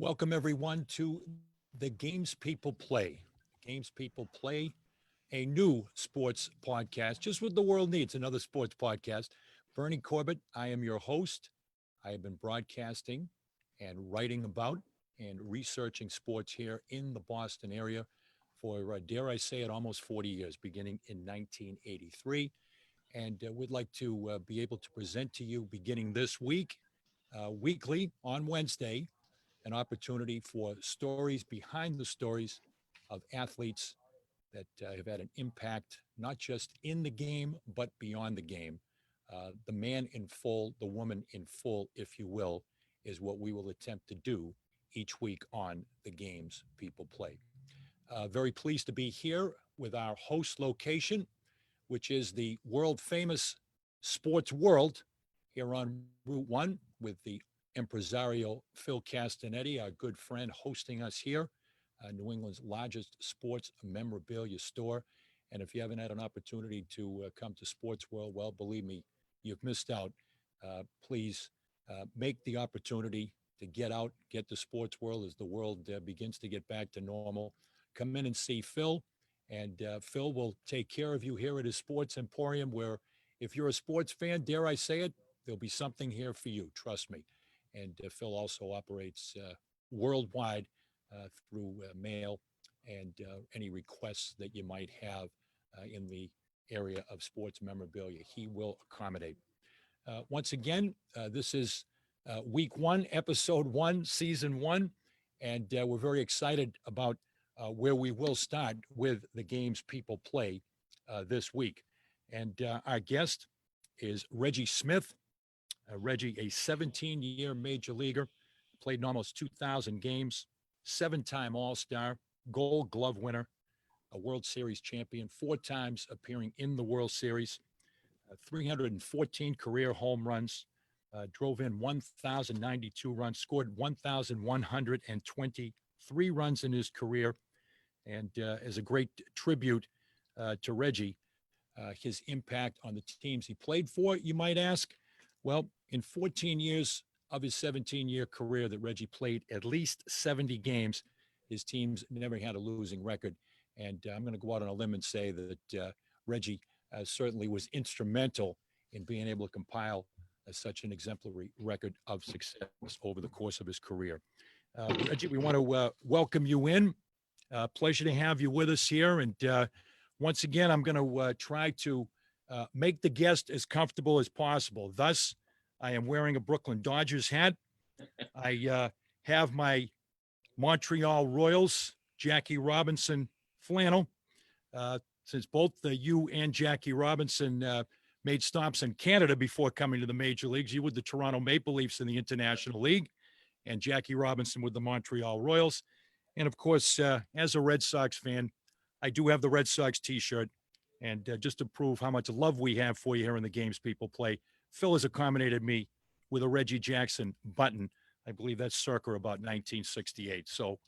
Welcome, everyone, to the Games People Play. Games People Play, a new sports podcast, just what the world needs, another sports podcast. Bernie Corbett, I am your host. I have been broadcasting and writing about and researching sports here in the Boston area for, dare I say it, almost 40 years, beginning in 1983. And we'd like to be able to present to you beginning this week, weekly on Wednesday, an opportunity for stories behind the stories of athletes that have had an impact, not just in the game, but beyond the game. The man in full, the woman in full, if you will, is what we will attempt to do each week on the games people play. Very pleased to be here with our host location, which is the world famous Sports World here on Route 1 with the impresario Phil Castanetti, our good friend, hosting us here, New England's largest sports memorabilia store. And if you haven't had an opportunity to come to Sports World, well, believe me, you've missed out. Please make the opportunity to get out, get to Sports World as the world begins to get back to normal. Come in and see Phil, and Phil will take care of you here at his Sports Emporium, where if you're a sports fan, dare I say it, there'll be something here for you, trust me. And Phil also operates worldwide through mail and any requests that you might have in the area of sports memorabilia. He will accommodate. Once again, this is week one, episode one, season one, and we're very excited about where we will start with the games people play this week. And our guest is Reggie Smith. Reggie, a 17-year major leaguer, played in almost 2,000 games, seven-time All-Star, Gold Glove winner, a World Series champion, four times appearing in the World Series, 314 career home runs, drove in 1,092 runs, scored 1,123 runs in his career. And as a great tribute to Reggie, his impact on the teams he played for, you might ask. Well, in 14 years of his 17-year career that Reggie played at least 70 games, his teams never had a losing record. And I'm going to go out on a limb and say that Reggie certainly was instrumental in being able to compile such an exemplary record of success over the course of his career. Reggie, we want to welcome you in. Pleasure to have you with us here. And once again, I'm going to try to make the guest as comfortable as possible. Thus, I am wearing a Brooklyn Dodgers hat. I have my Montreal Royals, Jackie Robinson flannel. Since both you and Jackie Robinson made stops in Canada before coming to the major leagues, you with the Toronto Maple Leafs in the International League, and Jackie Robinson with the Montreal Royals. And of course, as a Red Sox fan, I do have the Red Sox t-shirt. And just to prove how much love we have for you here in the games people play, Phil has accommodated me with a Reggie Jackson button. I believe that's circa about 1968. So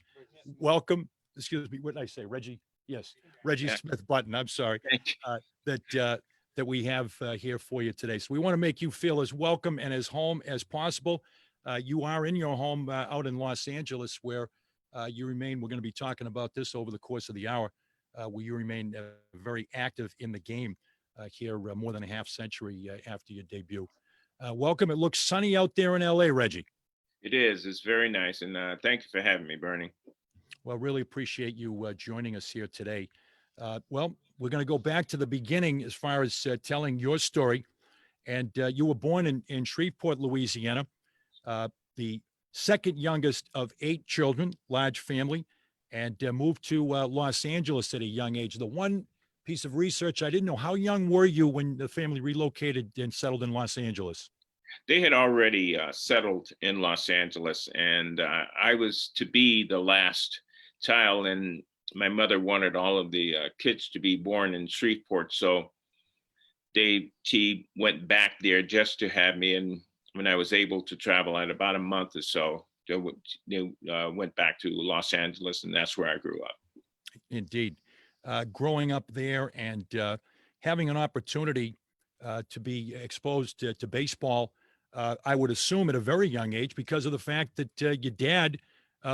welcome. Excuse me. What did I say? Reggie? Yes. Reggie Smith button. I'm sorry. That we have here for you today. So we want to make you feel as welcome and as home as possible. You are in your home out in Los Angeles, where you remain. We're going to be talking about this over the course of the hour. Where you remain very active in the game here more than a half century after your debut. Welcome. It looks sunny out there in LA, Reggie. It is. It's very nice. And thank you for having me, Bernie. Well, really appreciate you joining us here today. Well, we're going to go back to the beginning as far as telling your story. And you were born in Shreveport, Louisiana, the second youngest of 8 children, large family, and moved to Los Angeles at a young age. The one piece of research I didn't know, how young were you when the family relocated and settled in Los Angeles? They had already settled in Los Angeles, and I was to be the last child, and my mother wanted all of the kids to be born in Shreveport, so she went back there just to have me. And when I was able to travel at about a month or so, they went back to Los Angeles, and that's where I grew up. Indeed. Growing up there and having an opportunity to be exposed to baseball, I would assume at a very young age, because of the fact that your dad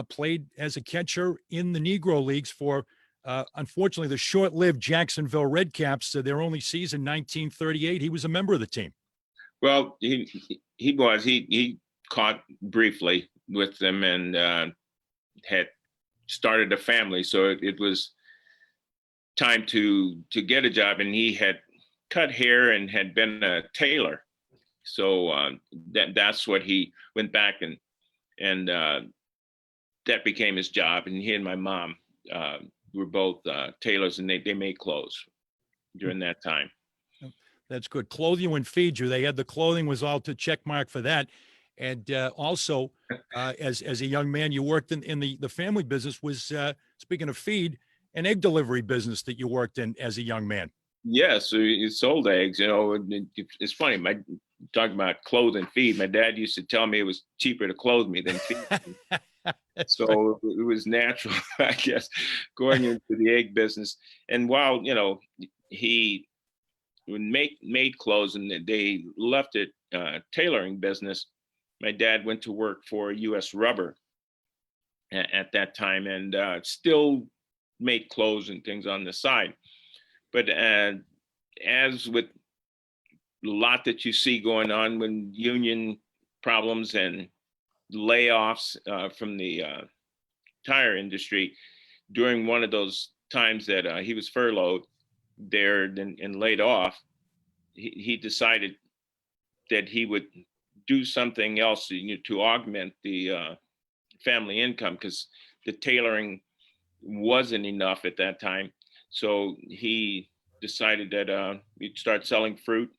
played as a catcher in the Negro Leagues for, unfortunately, the short-lived Jacksonville Redcaps. Their only season, 1938. He was a member of the team. Well, he caught briefly with them and had started a family, so it was time to get a job, and he had cut hair and had been a tailor, so that's what he went back and that became his job. And he and my mom were both tailors, and they made clothes during that time. That's good. Clothe you and feed you. They had the clothing was all to check mark for that. And also, as a young man, you worked in the family business. Was speaking of feed, an egg delivery business that you worked in as a young man. Yes, so he sold eggs. It's funny. Talking about clothe and feed. My dad used to tell me it was cheaper to clothe me than feed me. So it was natural, I guess, going into the egg business. And while he made clothes and they left it tailoring business, my dad went to work for U.S. Rubber at that time, and still made clothes and things on the side. But as with a lot that you see going on when union problems and layoffs from the tire industry, during one of those times that he was furloughed there and laid off, he decided that he would do something else to augment the family income, because the tailoring wasn't enough at that time. So he decided that he'd start selling fruit,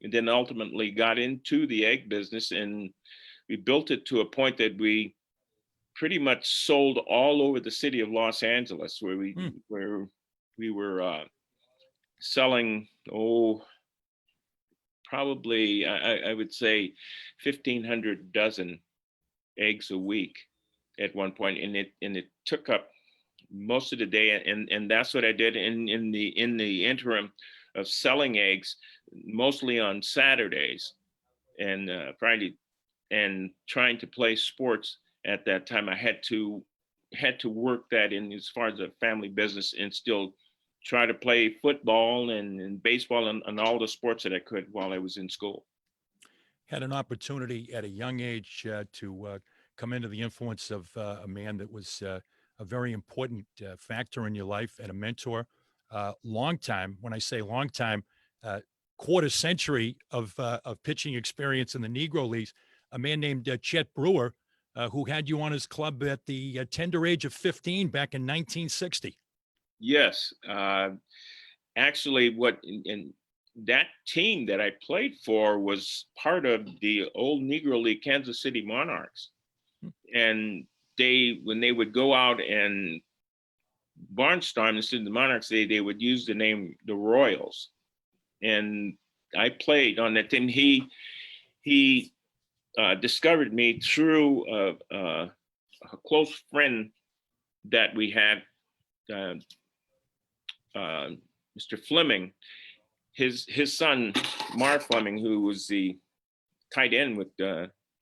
and then ultimately got into the egg business, and we built it to a point that we pretty much sold all over the city of Los Angeles, where we were selling, probably I would say 1,500 dozen eggs a week at one point, and it took up most of the day, and that's what I did in the interim of selling eggs, mostly on Saturdays and Friday, and trying to play sports at that time. I had to work that in as far as a family business, and still try to play football and baseball and all the sports that I could while I was in school. Had an opportunity at a young age to come into the influence of a man that was a very important factor in your life and a mentor. Long time, when I say long time, quarter century of pitching experience in the Negro Leagues, a man named Chet Brewer, who had you on his club at the tender age of 15 back in 1960. Yes. Actually, in that team that I played for was part of the old Negro League Kansas City Monarchs. And when they would go out and barnstorm instead of the Monarchs, they would use the name the Royals. And I played on that team. He discovered me through a close friend that we had, Mr. Fleming. His son, Mark Fleming, who was the tight end with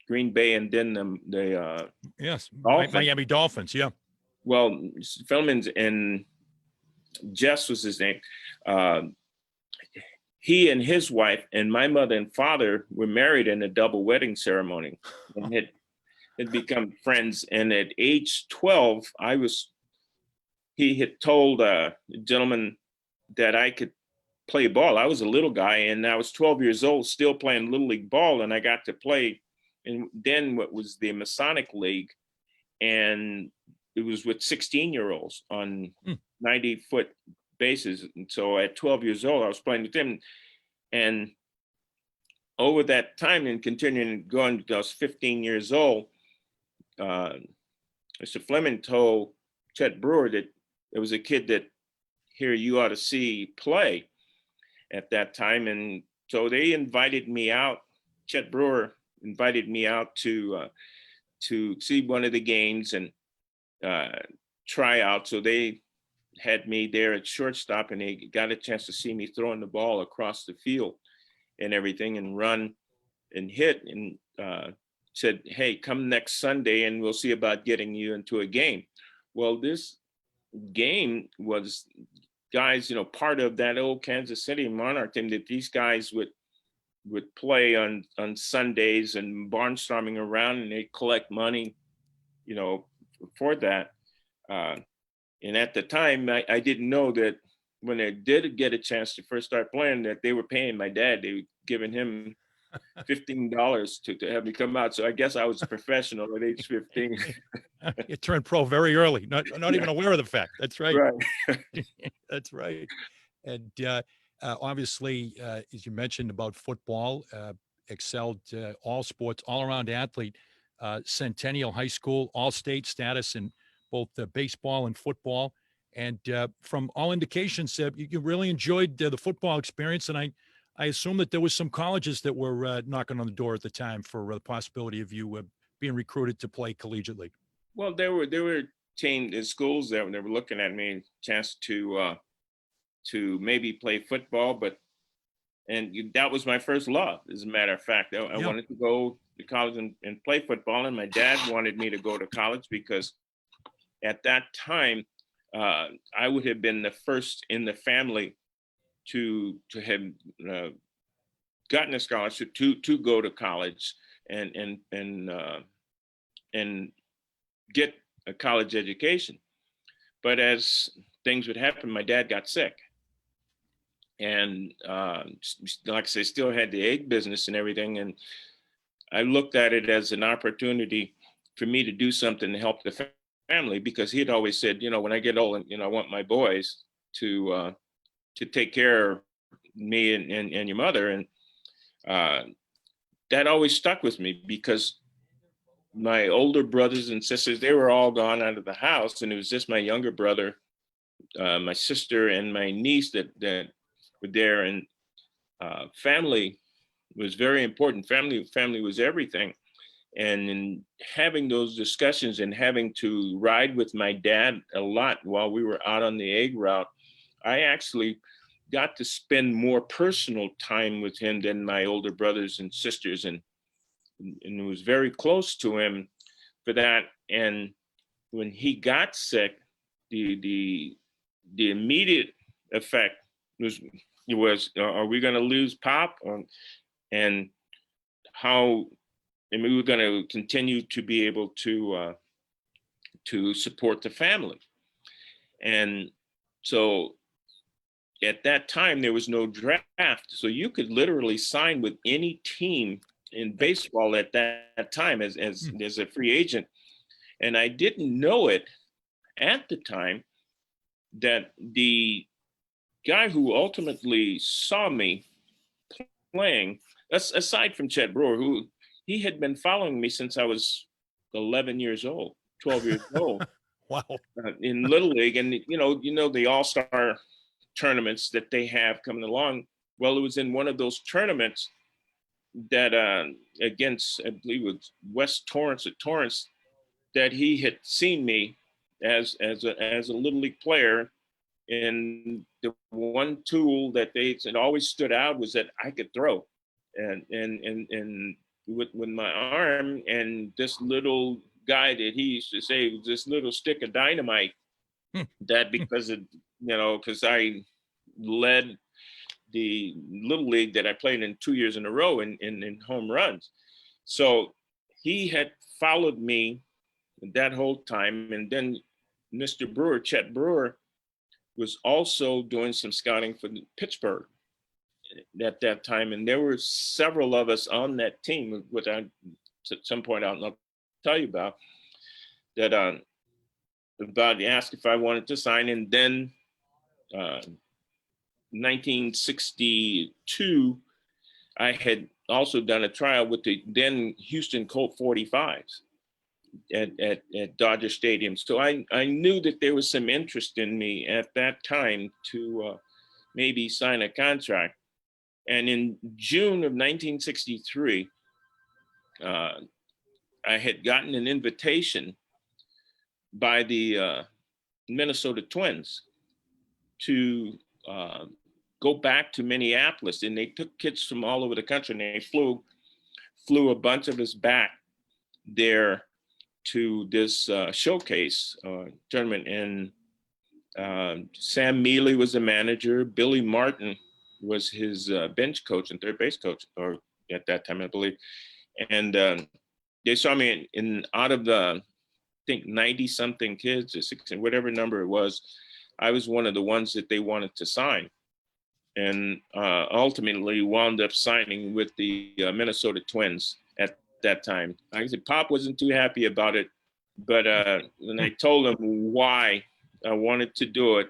Green Bay and then the yes, Dolphins. Miami Dolphins. Yeah. Well, Fleming's, and Jess was his name. He and his wife and my mother and father were married in a double wedding ceremony, and had become friends. And at age 12, he had told a gentleman that I could play ball. I was a little guy, and I was 12 years old, still playing Little League ball, and I got to play in then what was the Masonic League, and it was with 16-year-olds on 90-foot bases. And so at 12 years old, I was playing with them. And over that time and continuing going to I was 15 years old, Mr. Fleming told Chet Brewer that there was a kid that here you ought to see play at that time. And so they invited me out. Chet Brewer invited me out to see one of the games and try out. So they had me there at shortstop, and they got a chance to see me throwing the ball across the field and everything, and run and hit. And said, hey, come next Sunday and we'll see about getting you into a game. Well, this game was guys, part of that old Kansas City Monarch team that these guys would play on Sundays and barnstorming around, and they collect money, for that. And at the time, I didn't know that when I did get a chance to first start playing, that they were paying my dad. They were giving him $15 to have me come out. So I guess I was a professional at age 15. You turned pro very early, not Yeah, even aware of the fact. That's right. right. That's right. And obviously, as you mentioned about football, excelled all sports, all-around athlete, Centennial High School, all-state status in both baseball and football. And from all indications, you really enjoyed the football experience. And I assume that there was some colleges that were knocking on the door at the time for the possibility of you being recruited to play collegiately. Well, there were teams in schools that they were looking at me, chance to maybe play football, that was my first love. As a matter of fact, I Yeah. wanted to go to college and play football, and my dad wanted me to go to college because at that time, I would have been the first in the family to have gotten a scholarship to go to college and get a college education. But as things would happen, my dad got sick, and like I say, still had the egg business and everything, and I looked at it as an opportunity for me to do something to help the family, because he had always said, when I get old, I want my boys to take care of me and your mother. And that always stuck with me, because my older brothers and sisters, they were all gone out of the house, and it was just my younger brother, my sister, and my niece that were there. And family was very important. Family was everything. And in having those discussions and having to ride with my dad a lot while we were out on the egg route, I actually got to spend more personal time with him than my older brothers and sisters, and was very close to him for that. And when he got sick, the immediate effect was are we going to lose Pop? And how, and we were going to continue to be able to support the family. And so at that time, there was no draft. So you could literally sign with any team in baseball at that time as a free agent. And I didn't know it at the time that the guy who ultimately saw me playing, aside from Chet Brewer, who he had been following me since I was 11 years old, 12 years old. Wow. In Little League. And, the all-star tournaments that they have coming along. Well, it was in one of those tournaments that against, I believe it was West Torrance at Torrance, that he had seen me as a Little League player. And the one tool that they said always stood out was that I could throw, and with my arm, and this little guy that he used to say was this little stick of dynamite. That because I led the Little League that I played in 2 years in a row in home runs. So he had followed me that whole time. And then Mr. Brewer, Chet Brewer, was also doing some scouting for Pittsburgh at that time. And there were several of us on that team, which I, at some point I'll tell you about, that asked if I wanted to sign. And then 1962, I had also done a trial with the then Houston Colt 45s at Dodger Stadium. So I knew that there was some interest in me at that time to maybe sign a contract. And in June of 1963, I had gotten an invitation by the Minnesota Twins to go back to Minneapolis, and they took kids from all over the country, and they flew a bunch of us back there to this showcase tournament, and Sam Mealy was the manager. Billy Martin was his bench coach and third base coach, or at that time, I believe. And they saw me in out of the, I think 90 something kids or 16, whatever number it was, I was one of the ones that they wanted to sign, and ultimately wound up signing with the Minnesota Twins at that time. Like I said, Pop wasn't too happy about it, but when I told him why I wanted to do it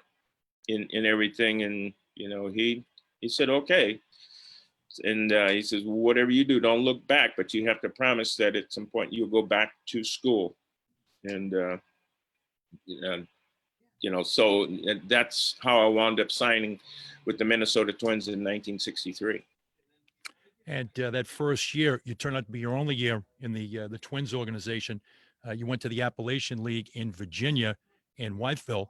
in everything, and he said okay, and he says, whatever you do, don't look back, but you have to promise that at some point you'll go back to school. And so that's how I wound up signing with the Minnesota Twins in 1963. And that first year, you turned out to be your only year in the Twins organization. You went to the Appalachian League in Virginia, in Whiteville,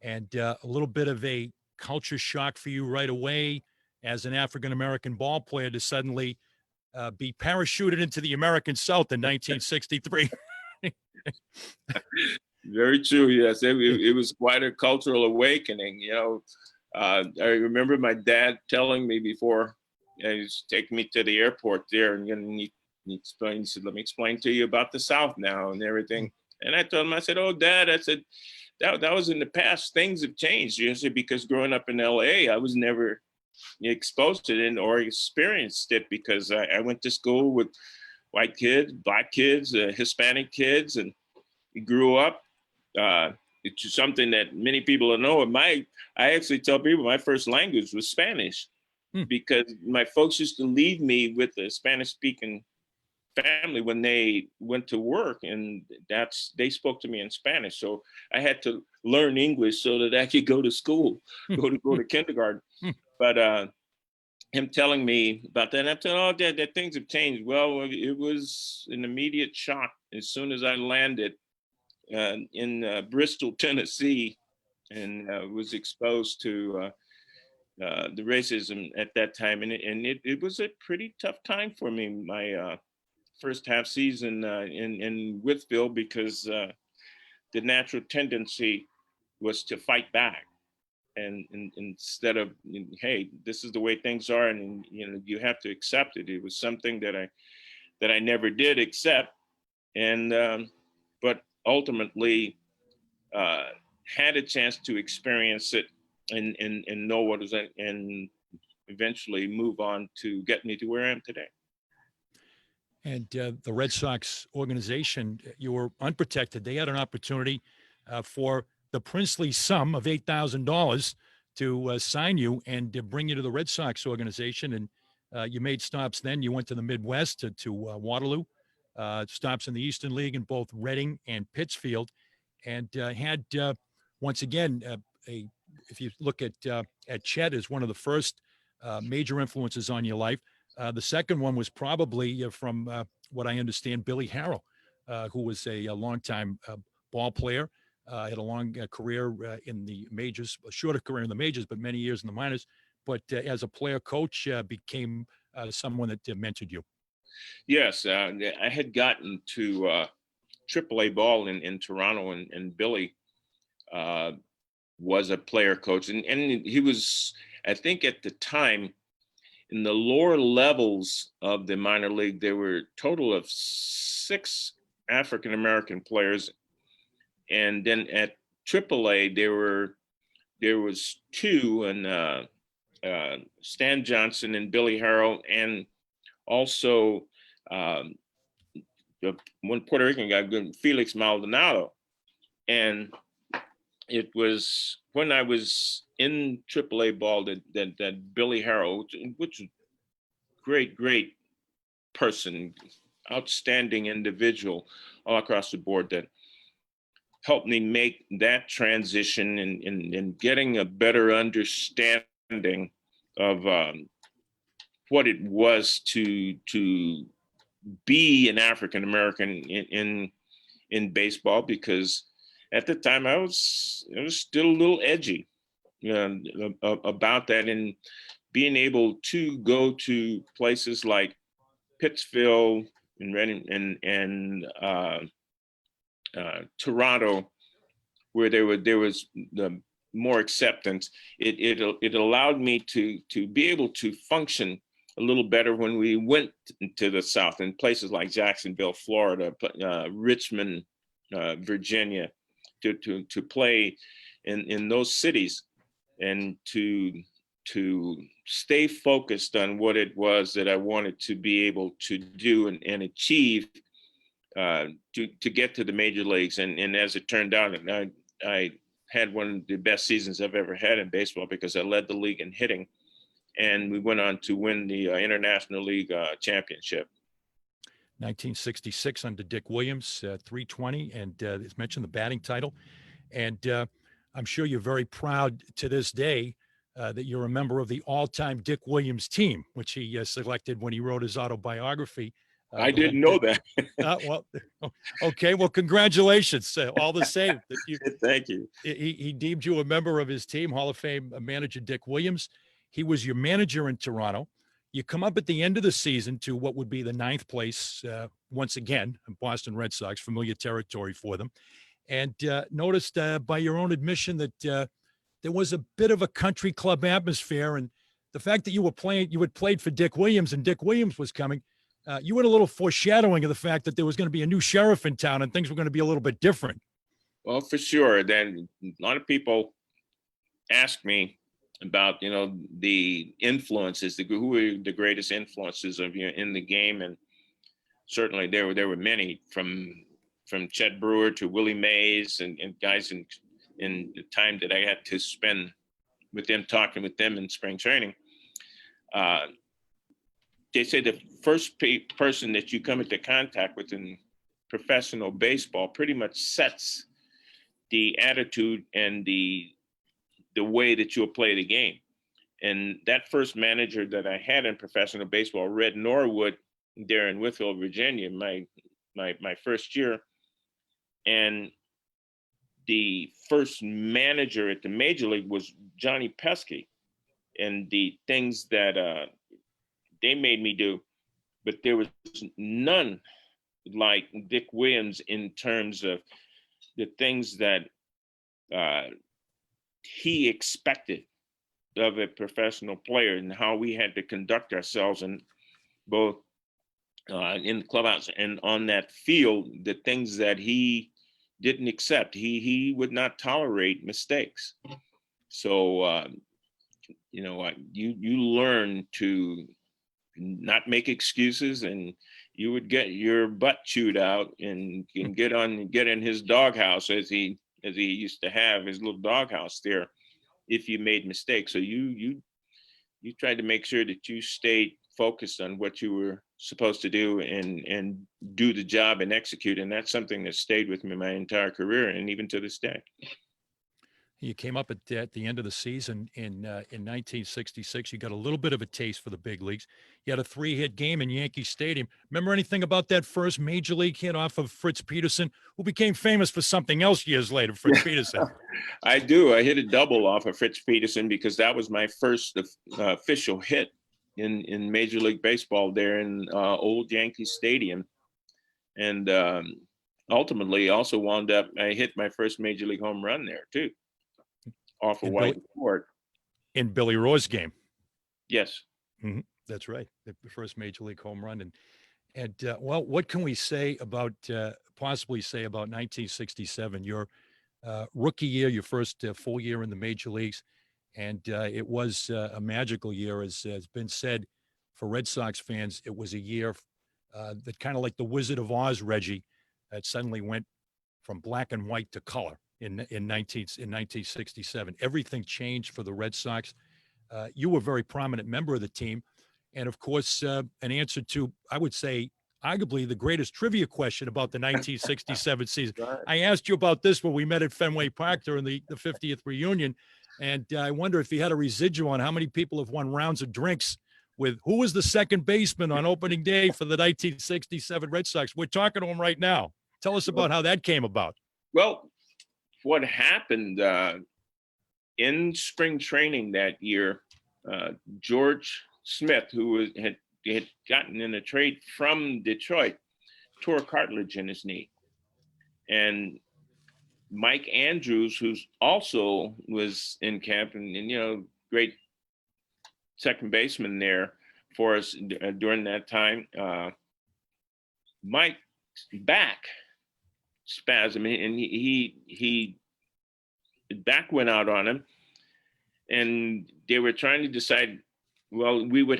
and a little bit of a culture shock for you right away as an African-American ball player to suddenly be parachuted into the American South in 1963. Very true. Yes, it was quite a cultural awakening. I remember my dad telling me before he was taking me to the airport there, and he explained. He said, "Let me explain to you about the South now and everything." And I told him, I said, "Oh, Dad," I said, that was in the past. Things have changed. Because growing up in L.A., I was never exposed to it or experienced it, because I went to school with white kids, black kids, Hispanic kids, and grew up. It's something that many people don't know. I actually tell people my first language was Spanish, because my folks used to leave me with a Spanish-speaking family when they went to work, and they spoke to me in Spanish. So I had to learn English so that I could go to school, go to kindergarten. But him telling me about that, and I'm telling, "Oh, Dad, that things have changed." Well, it was an immediate shock as soon as I landed in Bristol, Tennessee, and was exposed to the racism at that time. And it was a pretty tough time for me, my first half season in Whiteville, because the natural tendency was to fight back. And instead of, hey, this is the way things are, and you have to accept it. It was something that I never did accept, and but ultimately had a chance to experience it and know what it was, and eventually move on to get me to where I am today. And the Red Sox organization, you were unprotected. They had an opportunity for the princely sum of $8,000 to sign you and to bring you to the Red Sox organization. And you made stops then. You went to the Midwest, to Waterloo, stops in the Eastern League in both Reading and Pittsfield, and had, once again, if you look at Chet as one of the first major influences on your life. The second one was probably from what I understand, Billy Harrell, who was a longtime ball player, had a long career in the majors, a shorter career in the majors, but many years in the minors. But as a player coach, became someone that mentored you. Yes, I had gotten to AAA ball in Toronto, and Billy was a player coach, and he was, I think at the time, in the lower levels of the minor league, there were a total of 6 African-American players. And then at AAA, there was 2, and Stan Johnson and Billy Harrell, and also the one Puerto Rican guy, Felix Maldonado. And it was when I was in AAA ball that Billy Harrell, which is great person, outstanding individual all across the board, that helped me make that transition and getting a better understanding of what it was to be an African American in baseball, because at the time I was still a little edgy about that, and being able to go to places like Pittsfield, in Reading and Toronto, where there was the more acceptance. It allowed me to be able to function a little better when we went to the South, in places like Jacksonville, Florida, Richmond, Virginia, to play in those cities, and to stay focused on what it was that I wanted to be able to do and achieve, to get to the major leagues. And as it turned out, I had one of the best seasons I've ever had in baseball, because I led the league in hitting, and we went on to win the International League championship. 1966 under Dick Williams, 320, and it's mentioned the batting title. And I'm sure you're very proud to this day that you're a member of the all-time Dick Williams team, which he selected when he wrote his autobiography. I didn't know that. Well, okay. Well, congratulations. All the same. Thank you. He deemed you a member of his team, Hall of Fame manager Dick Williams. He was your manager in Toronto. You come up at the end of the season to what would be the 9th place, once again, Boston Red Sox, familiar territory for them. And noticed by your own admission that there was a bit of a country club atmosphere. And the fact that you had played for Dick Williams, and Dick Williams was coming, you had a little foreshadowing of the fact that there was going to be a new sheriff in town and things were going to be a little bit different. Well, for sure. Then a lot of people ask me about, the influences, who were the greatest influences of you in the game. And certainly there were many, from Chet Brewer to Willie Mays, and guys in the time that I had to spend with them, talking with them in spring training. They say the first person that you come into contact with in professional baseball pretty much sets the attitude and the way that you'll play the game. And that first manager that I had in professional baseball, Red Norwood, there in Whitfield, Virginia, my first year, and the first manager at the major league was Johnny Pesky, and the things that they made me do, but there was none like Dick Williams in terms of the things that he expected of a professional player, and how we had to conduct ourselves, in both in the clubhouse and on that field, the things that he didn't accept. He would not tolerate mistakes. So, you learn to not make excuses, and you would get your butt chewed out and get in his doghouse, as he used to have his little doghouse there, if you made mistakes. So you tried to make sure that you stayed focused on what you were supposed to do, and do the job and execute. And that's something that stayed with me my entire career, and even to this day. You came up at the end of the season in 1966. You got a little bit of a taste for the big leagues. You had a 3-hit game in Yankee Stadium. Remember anything about that first major league hit off of Fritz Peterson, who became famous for something else years later, Fritz Peterson? I do. I hit a double off of Fritz Peterson, because that was my first official hit in Major League Baseball there in old Yankee Stadium. And ultimately also wound up, I hit my first Major League home run there too, off of White Court. In Billy Rohr's game. Yes. Mm-hmm. That's right. The first Major League home run. And well, what can we say about, possibly say about 1967, your rookie year, your first full year in the major leagues? And it was a magical year, as has been said, for Red Sox fans. It was a year that kind of like the Wizard of Oz, Reggie, that suddenly went from black and white to color in 1967. Everything changed for the Red Sox. You were a very prominent member of the team. And of course, an answer to, I would say, arguably the greatest trivia question about the 1967 season. Right. I asked you about this when we met at Fenway Park during the 50th reunion. And I wonder if you had a residual on how many people have won rounds of drinks with who was the second baseman on opening day for the 1967 Red Sox. We're talking to him right now. Tell us about how that came about. Well, what happened in spring training that year, George Smith, who had gotten in a trade from Detroit, tore cartilage in his knee. And Mike Andrews, who's also was in camp and great second baseman there for us during that time. Mike's back spasm, and he back went out on him, and they were trying to decide. Well, they would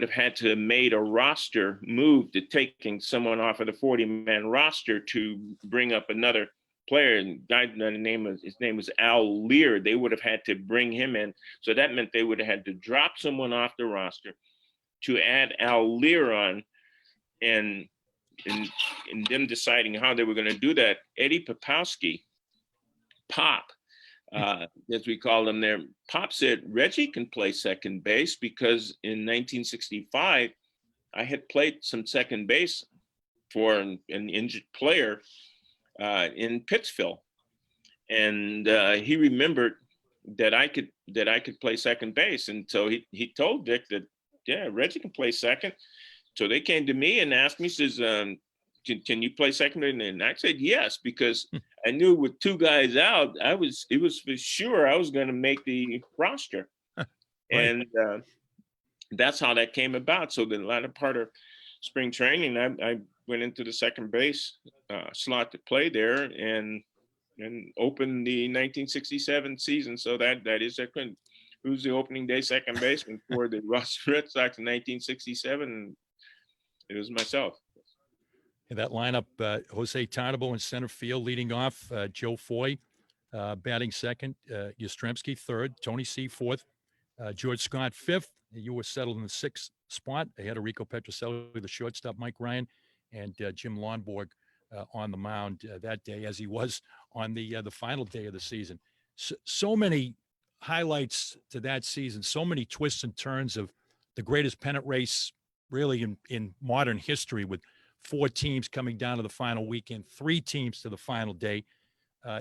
have had to have made a roster move to taking someone off of the 40-man roster to bring up another player. And his name was Al Lear. They would have had to bring him in. So that meant they would have had to drop someone off the roster to add Al Lear on, and them deciding how they were going to do that. Eddie Popowski, Pop, as we call him there, Pop said Reggie can play second base because in 1965, I had played some second base for an injured player in Pittsville, and he remembered that I could play second base, and so he told Dick that Reggie can play second. So they came to me and asked me, says, can you play second? And I said yes, because I knew with two guys out, it was for sure I was going to make the roster. Right. And that's how that came about. So the latter part of spring training, I went into the second base slot to play there and opened the 1967 season. So that is who's the opening day second baseman for the Boston Red Sox in 1967. It was myself. In that lineup, Jose Tarnabo in center field, leading off, Joe Foy batting second, Yastrzemski third, Tony C fourth, George Scott fifth. You were settled in the sixth spot ahead of Rico Petrocelli, the shortstop, Mike Ryan, and Jim Lonborg on the mound that day, as he was on the final day of the season. So many highlights to that season, so many twists and turns of the greatest pennant race really in modern history, with 4 teams coming down to the final weekend, 3 teams to the final day.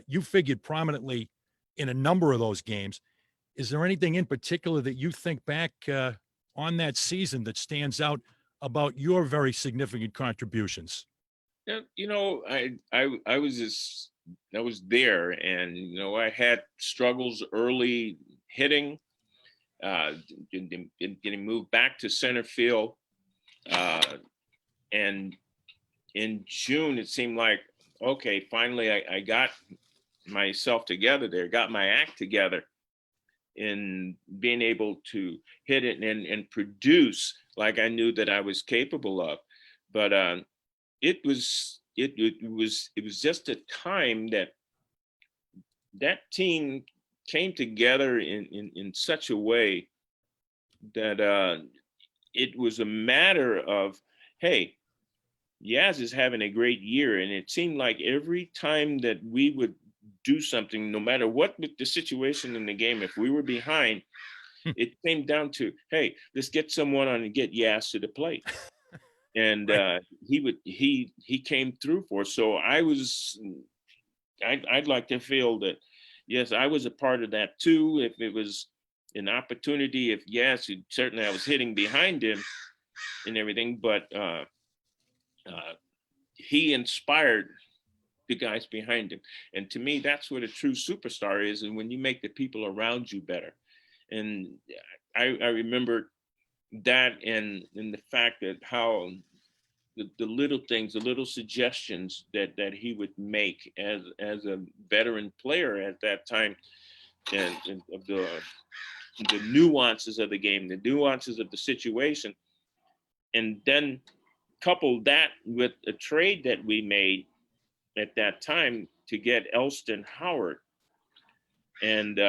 You figured prominently in a number of those games. Is there anything in particular that you think back on that season that stands out about your very significant contributions? Yeah, I was there, and I had struggles early hitting, getting moved back to center field, and in June it seemed like, okay, finally I got myself together there, got my act together in being able to hit it and produce like I knew that I was capable of. But it was just a time that team came together in such a way that it was a matter of, hey, Yaz is having a great year. And it seemed like every time that we would do something, no matter what the situation in the game, if we were behind, it came down to, hey, let's get someone on and get Yaz to the plate. And he came through for us. So I'd like to feel that, yes, I was a part of that too. If it was an opportunity, if yes, certainly I was hitting behind him and everything, but he inspired the guys behind him. And to me, that's what a true superstar is. And when you make the people around you better. And I remember that and the fact that how the little things, the little suggestions that he would make as a veteran player at that time, and of the nuances of the game, the nuances of the situation, and then couple that with a trade that we made at that time to get Elston Howard. And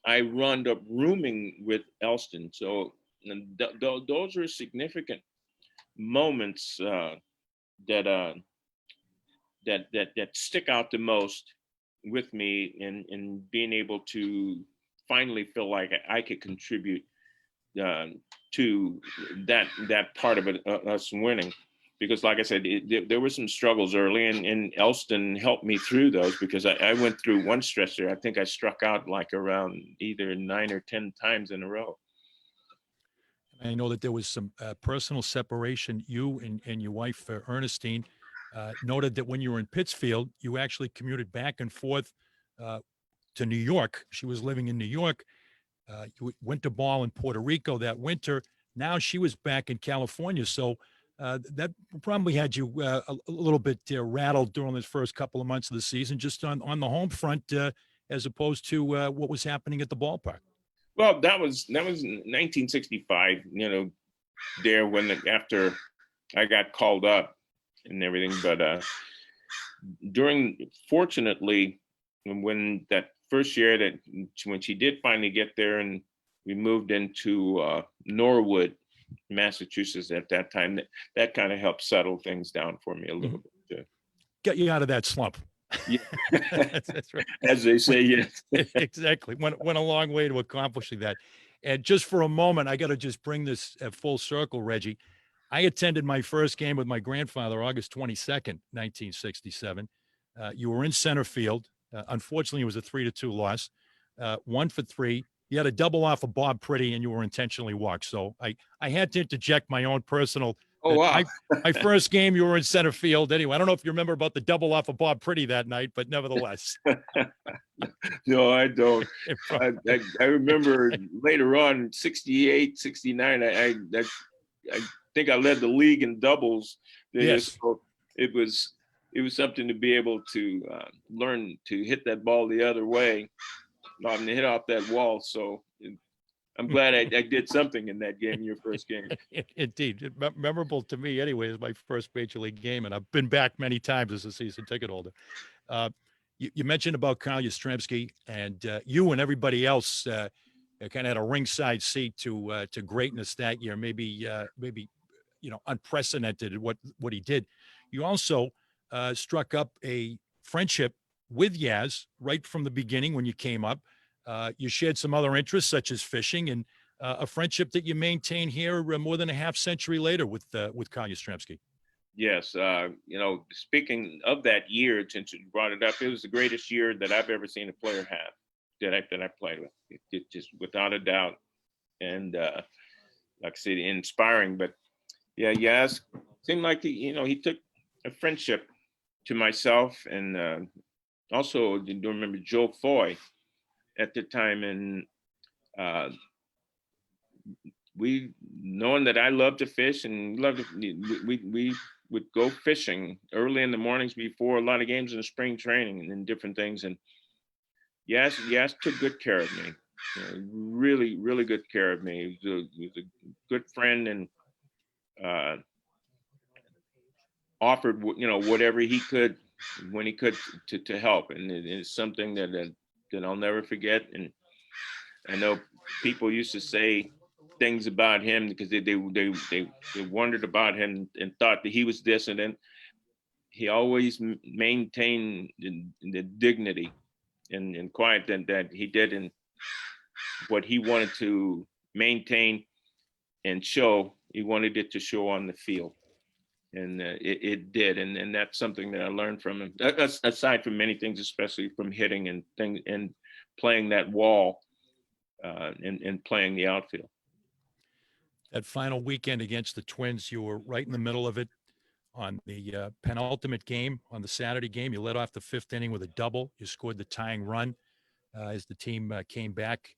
I wound up rooming with Elston. So those are significant moments that stick out the most with me in being able to finally feel like I could contribute to that part of it, us winning. Because like I said, there were some struggles early, and Elston helped me through those, because I went through one stretch there. I think I struck out like around either 9 or 10 times in a row. I know that there was some personal separation. You and your wife, Ernestine, noted that when you were in Pittsfield, you actually commuted back and forth uh, to New York. She was living in New York. You went to ball in Puerto Rico that winter. Now she was back in California. So that probably had you a little bit rattled during the first couple of months of the season, just on the home front, as opposed to what was happening at the ballpark. Well, that was 1965. There after I got called up and everything, but fortunately, when that first year when she did finally get there, and we moved into Norwood, Massachusetts at that time, that kind of helped settle things down for me a little bit. Get you out of that slump. Yeah. That's right. As they say, yes. Exactly. Went a long way to accomplishing that. And just for a moment, I got to just bring this full circle, Reggie. I attended my first game with my grandfather August 22nd, 1967. You were in center field. Unfortunately, it was a 3-2 loss. 1 for 3. You had a double off of Bob Pretty, and you were intentionally walked. So I had to interject my own personal. Oh, wow. My first game, you were in center field. Anyway, I don't know if you remember about the double off of Bob Pretty that night, but nevertheless. No, I don't. I remember later on, 68, 69, I think I led the league in doubles. Yes. So it was something to be able to learn to hit that ball the other way, not to hit off that wall. So I'm glad I did something in that game, your first game. Indeed. Memorable to me anyway, is my first major league game, and I've been back many times as a season ticket holder. You mentioned about Carl Yastrzemski, and you and everybody else kind of had a ringside seat to greatness that year. Maybe unprecedented what he did. You also struck up a friendship with Yaz right from the beginning when you came up. You shared some other interests such as fishing, and a friendship that you maintain here more than a half century later with Carl Yastrzemski. Yes. Speaking of that year, since you brought it up, it was the greatest year that I've ever seen a player have that I played with. It just without a doubt. And like I said, inspiring. But yeah, yes, seemed like he took a friendship to myself, and also I do remember Joe Foy at the time, and we, knowing that I love to fish and we would go fishing early in the mornings before a lot of games in the spring training and different things. And yes, took good care of me. Really, really good care of me. He was a good friend, and offered whatever he could when he could to help, and it's something that I'll never forget. And I know people used to say things about him because they wondered about him and thought that he was this, and then he always maintained the dignity and quiet that he did, and what he wanted to maintain and show, he wanted it to show on the field. And it did, and that's something that I learned from him. That's aside from many things, especially from hitting and things and playing that wall, and playing the outfield. That final weekend against the Twins, you were right in the middle of it. On the penultimate game, on the Saturday game, you led off the fifth inning with a double. You scored the tying run as the team came back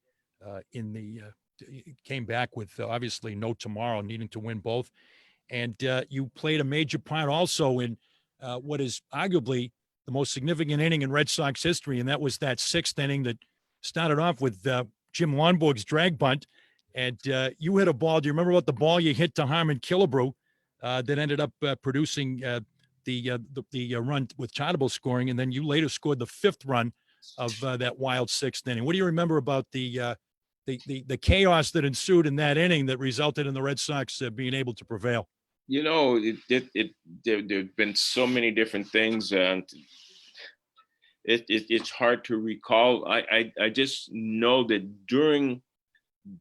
came back with obviously no tomorrow, needing to win both. And you played a major part also in what is arguably the most significant inning in Red Sox history, and that was that sixth inning that started off with Jim Lonborg's drag bunt. And you hit a ball. Do you remember what the ball you hit to Harmon Killebrew that ended up producing the run with Chartable scoring? And then you later scored the fifth run of that wild sixth inning. What do you remember about the chaos that ensued in that inning that resulted in the Red Sox being able to prevail? There've been so many different things, and it's hard to recall. I just know that during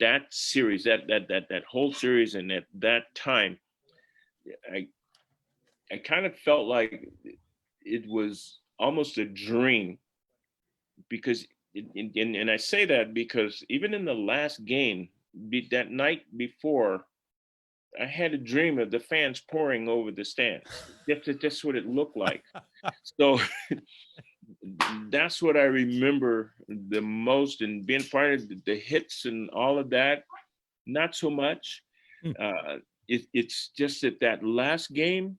that series, that whole series, and at that time, I kind of felt like it was almost a dream, because and I say that because even in the last game, that night before, I had a dream of the fans pouring over the stands. That's what it looked like. So that's what I remember the most, and being part of the hits and all of that, not so much. Hmm. It's just that last game,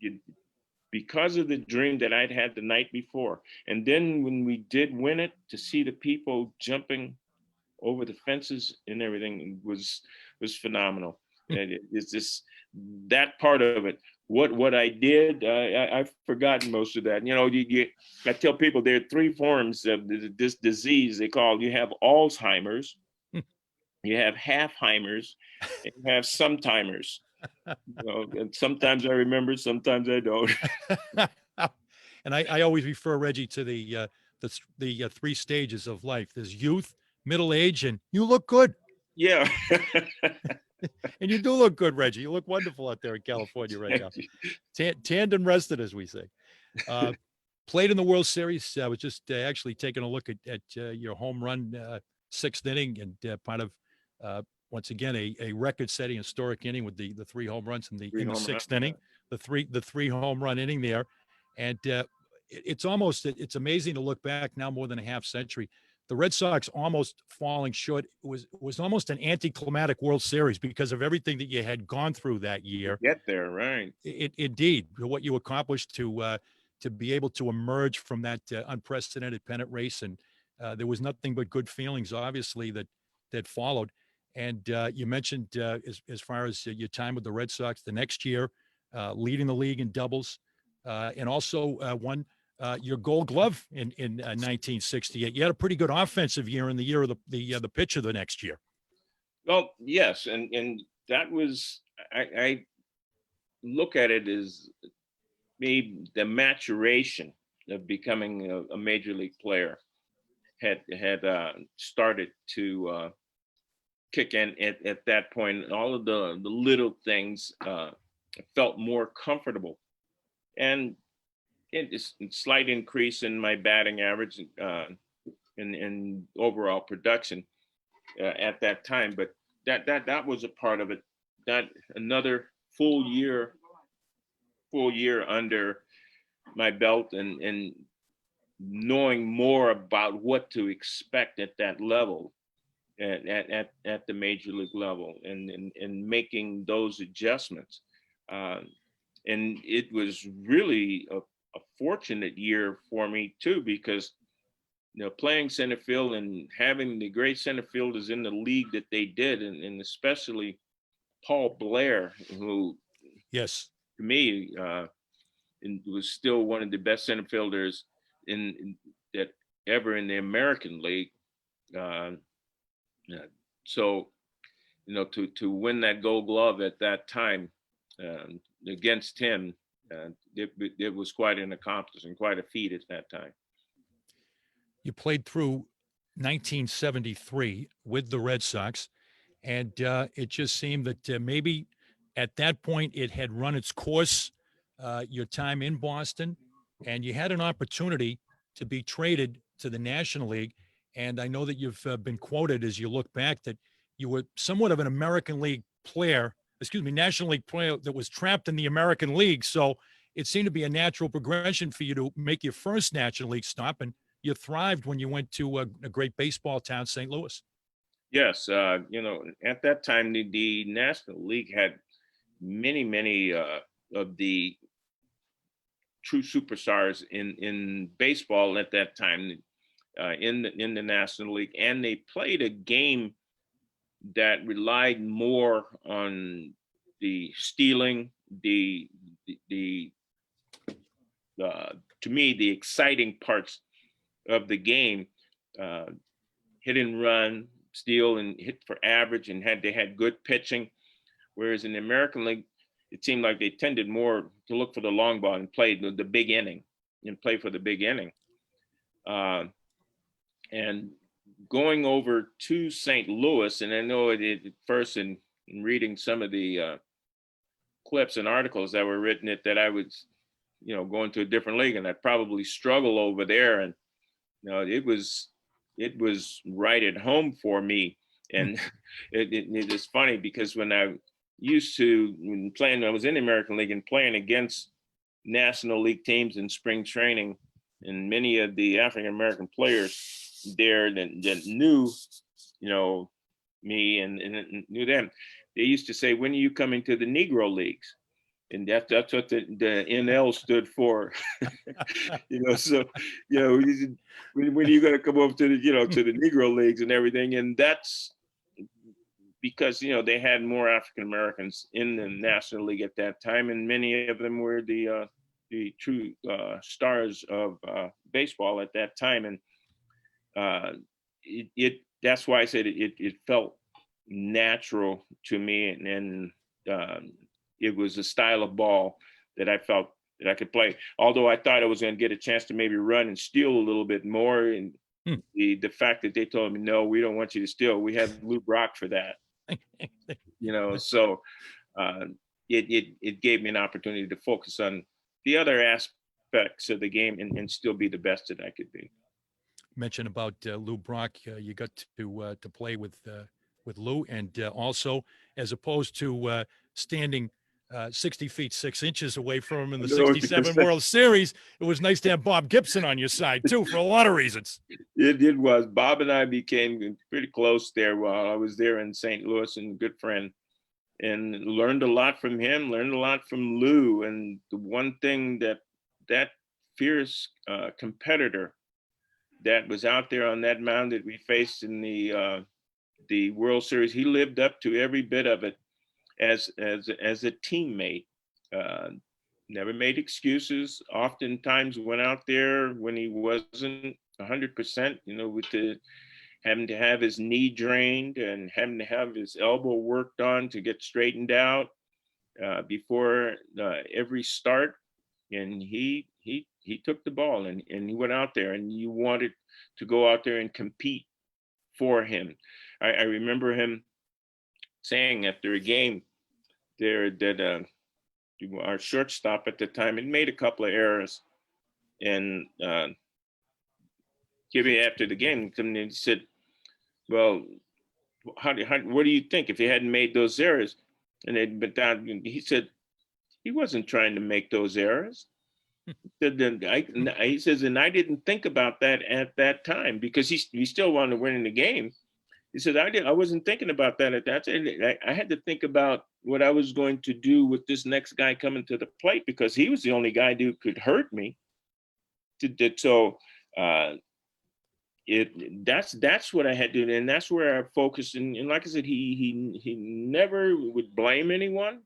you, because of the dream that I'd had the night before, and then when we did win it, to see the people jumping over the fences and everything was phenomenal. And it's just that part of it. What I did, I've forgotten most of that. I tell people there are three forms of this disease. They call, you have Alzheimer's, you have halfheimers, and you have sometimers. And sometimes I remember, sometimes I don't. And I always refer, Reggie, to the three stages of life. There's youth, middle age, and you look good. Yeah. And you do look good, Reggie. You look wonderful out there in California right now. Tanned and rested, as we say. Played in the World Series. I was just actually taking a look at your home run, sixth inning, and part of once again a record-setting historic inning with the three home runs in the sixth inning, the three home run inning there, and it's amazing to look back now more than a half century. The Red Sox almost falling short. It was almost an anticlimactic World Series because of everything that you had gone through that year. Get there, right? Indeed, what you accomplished to be able to emerge from that unprecedented pennant race, and there was nothing but good feelings, obviously, that followed. And you mentioned as far as your time with the Red Sox, the next year, leading the league in doubles, and also won your Gold Glove in 1968. You had a pretty good offensive year in the year of the pitcher the next year. Well, yes, and that was, I look at it as maybe the maturation of becoming a major league player had started to kick in at that point. All of the little things felt more comfortable, and it's a slight increase in my batting average and overall production at that time. But that was a part of it. That another full year under my belt, and knowing more about what to expect at that level, at the major league level, and making those adjustments. And it was really a fortunate year for me too, because playing center field and having the great center fielders in the league that they did, and especially Paul Blair, who, yes, to me, and was still one of the best center fielders in that ever in the American League. So, to win that Gold Glove at that time against him, it was quite an accomplishment, quite a feat at that time. You played through 1973 with the Red Sox, and it just seemed that maybe at that point it had run its course. Your time in Boston, and you had an opportunity to be traded to the National League. And I know that you've been quoted as you look back that you were somewhat of an American League player, National League player that was trapped in the American League. So it seemed to be a natural progression for you to make your first National League stop, and you thrived when you went to a great baseball town, St. Louis. Yes, at that time, the National League had many of the true superstars in baseball at that time, in the National League, and they played a game that relied more on the stealing, the to me, the exciting parts of the game, hit and run, steal and hit for average, and they had good pitching. Whereas in the American League, it seemed like they tended more to look for the long ball and play the big inning and play for the big inning. And going over to St. Louis, and I know it at first in reading some of the clips and articles that were written, that I was, going to a different league, and I'd probably struggle over there. And it was right at home for me. And it is funny because when I used to, when playing, I was in the American League and playing against National League teams in spring training, and many of the African American players there that knew, you know, me and knew them, they used to say, "When are you coming to the Negro Leagues?" And that's what the NL stood for. You know, so, you know, when are you going to come over to the, you know, to the Negro Leagues and everything? And that's because, you know, they had more African Americans in the National League at that time, and many of them were the true stars of baseball at that time. And that's why I said it felt natural to me, and it was a style of ball that I felt that I could play. Although I thought I was going to get a chance to maybe run and steal a little bit more, and the fact that they told me, no, we don't want you to steal. We have Lou Brock for that. You know, so it gave me an opportunity to focus on the other aspects of the game and still be the best that I could be. Mentioned about Lou Brock, you got to play with Lou, and also, as opposed to standing 60 feet 6 inches away from him in the '67 World Series, it was nice to have Bob Gibson on your side too, for a lot of reasons. It was. Bob and I became pretty close there while I was there in St. Louis, and a good friend, and learned a lot from him, learned a lot from Lou. And the one thing that fierce competitor that was out there on that mound that we faced in the World Series, he lived up to every bit of it as a teammate. Never made excuses. Oftentimes went out there when he wasn't 100%, you know, with having to have his knee drained and having to have his elbow worked on to get straightened out before every start. And he took the ball and he went out there, and you wanted to go out there and compete for him. I remember him saying after a game there that our shortstop at the time had made a couple of errors, and after the game, he said, "Well, what do you think if he hadn't made those errors?" And he said he wasn't trying to make those errors. He says, and I didn't think about that at that time, because he still wanted to win in the game. He said, I wasn't thinking about that at that time. I had to think about what I was going to do with this next guy coming to the plate, because he was the only guy who could hurt me. So that's what I had to do, and that's where I focused. And like I said, he never would blame anyone,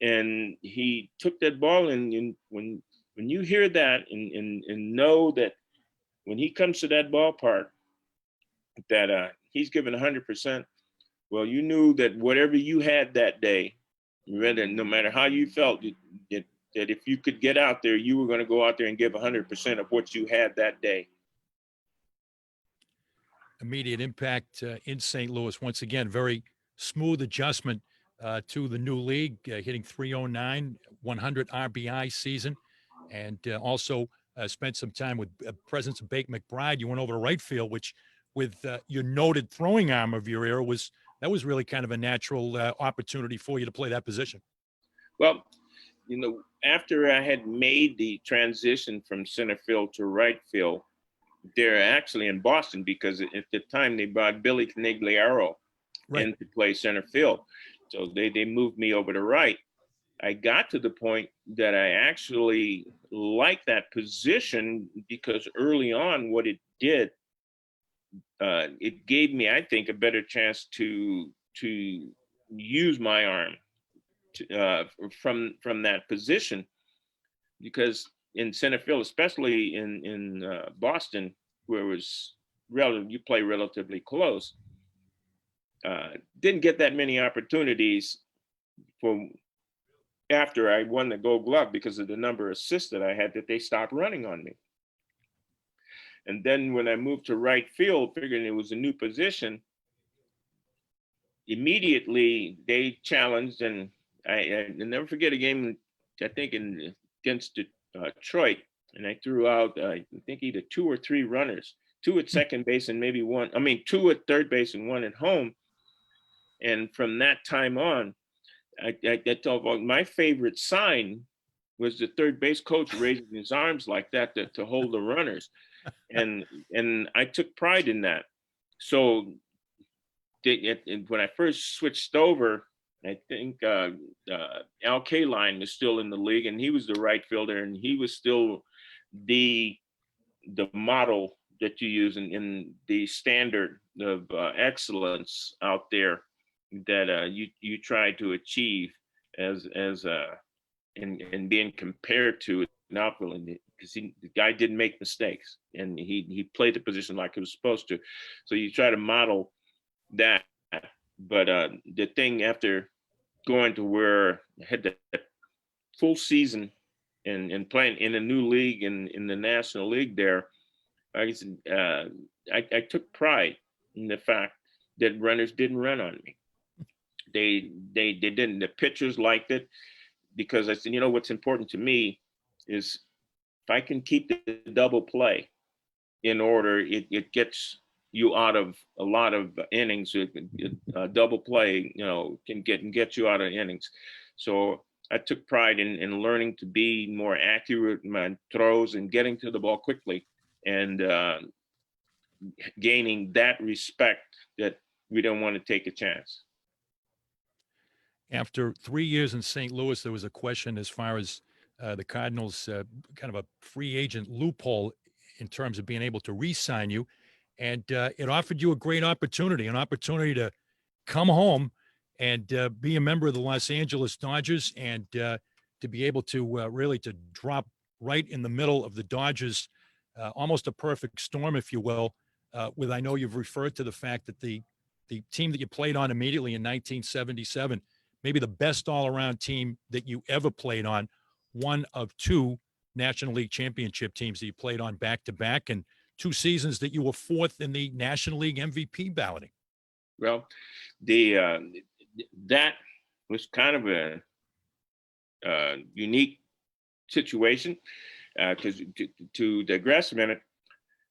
and he took that ball. And when you hear that and know that when he comes to that ballpark, that he's given 100%, well, you knew that whatever you had that day, no matter how you felt, that if you could get out there, you were going to go out there and give 100% of what you had that day. Immediate impact in St. Louis. Once again, very smooth adjustment to the new league, hitting 309, 100 RBI season, and also spent some time with presence of Bake McBride. You went over to right field, which with your noted throwing arm of your era was really kind of a natural opportunity for you to play that position. Well, you know, after I had made the transition from center field to right field, they're actually in Boston, because at the time they brought Billy Canigliaro in to play center field. So they moved me over to right. I got to the point that I actually liked that position, because early on what it did, it gave me, I think, a better chance to use my arm from that position, because in center field, especially in Boston, where it was you play relatively close, didn't get that many opportunities after I won the Gold Glove, because of the number of assists that I had, that they stopped running on me. And then when I moved to right field, figuring it was a new position, immediately they challenged, and I never forget a game, I think against Detroit, and I threw out, I think, either 2 or 3 runners, 2 at second base and maybe 2 at third base and 1 at home. And from that time on, I told him my favorite sign was the third base coach raising his arms like that to hold the runners, and I took pride in that. So when I first switched over, I think Al Kaline was still in the league, and he was the right fielder, and he was still the model that you use in the standard of excellence out there that you try to achieve as in being compared to an outfielder, because the guy didn't make mistakes, and he played the position like he was supposed to. So you try to model that. But the thing after going to where I had the full season and playing in a new league in the National League there, I took pride in the fact that runners didn't run on me. They didn't. The pitchers liked it, because I said, what's important to me is if I can keep the double play in order, it gets you out of a lot of innings. Double play, can get you out of innings. So I took pride in learning to be more accurate in my throws and getting to the ball quickly, and gaining that respect that we don't want to take a chance. After 3 years in St. Louis, there was a question as far as the Cardinals' kind of a free agent loophole in terms of being able to re-sign you. And it offered you a great opportunity, an opportunity to come home and be a member of the Los Angeles Dodgers, and to be able to really to drop right in the middle of the Dodgers, almost a perfect storm, if you will. I know you've referred to the fact that the team that you played on immediately in 1977, maybe the best all-around team that you ever played on, one of two National League championship teams that you played on back-to-back, and 2 seasons that you were fourth in the National League MVP balloting. Well, that was kind of a unique situation, because to digress a minute,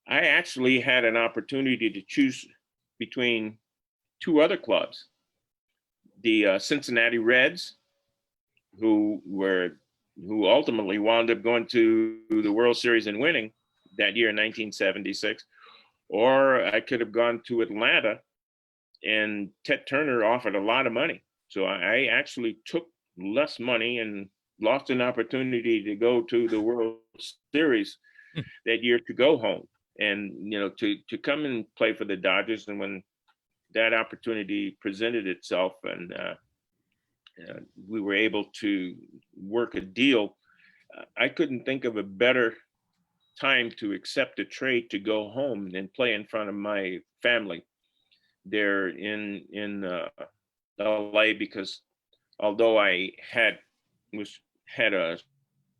I actually had an opportunity to choose between 2 other clubs. The Cincinnati Reds, who ultimately wound up going to the World Series and winning that year in 1976, or I could have gone to Atlanta, and Ted Turner offered a lot of money. So I actually took less money and lost an opportunity to go to the World Series that year, to go home and, to come and play for the Dodgers. And when that opportunity presented itself, and we were able to work a deal, I couldn't think of a better time to accept a trade to go home and play in front of my family there in LA, because although I had a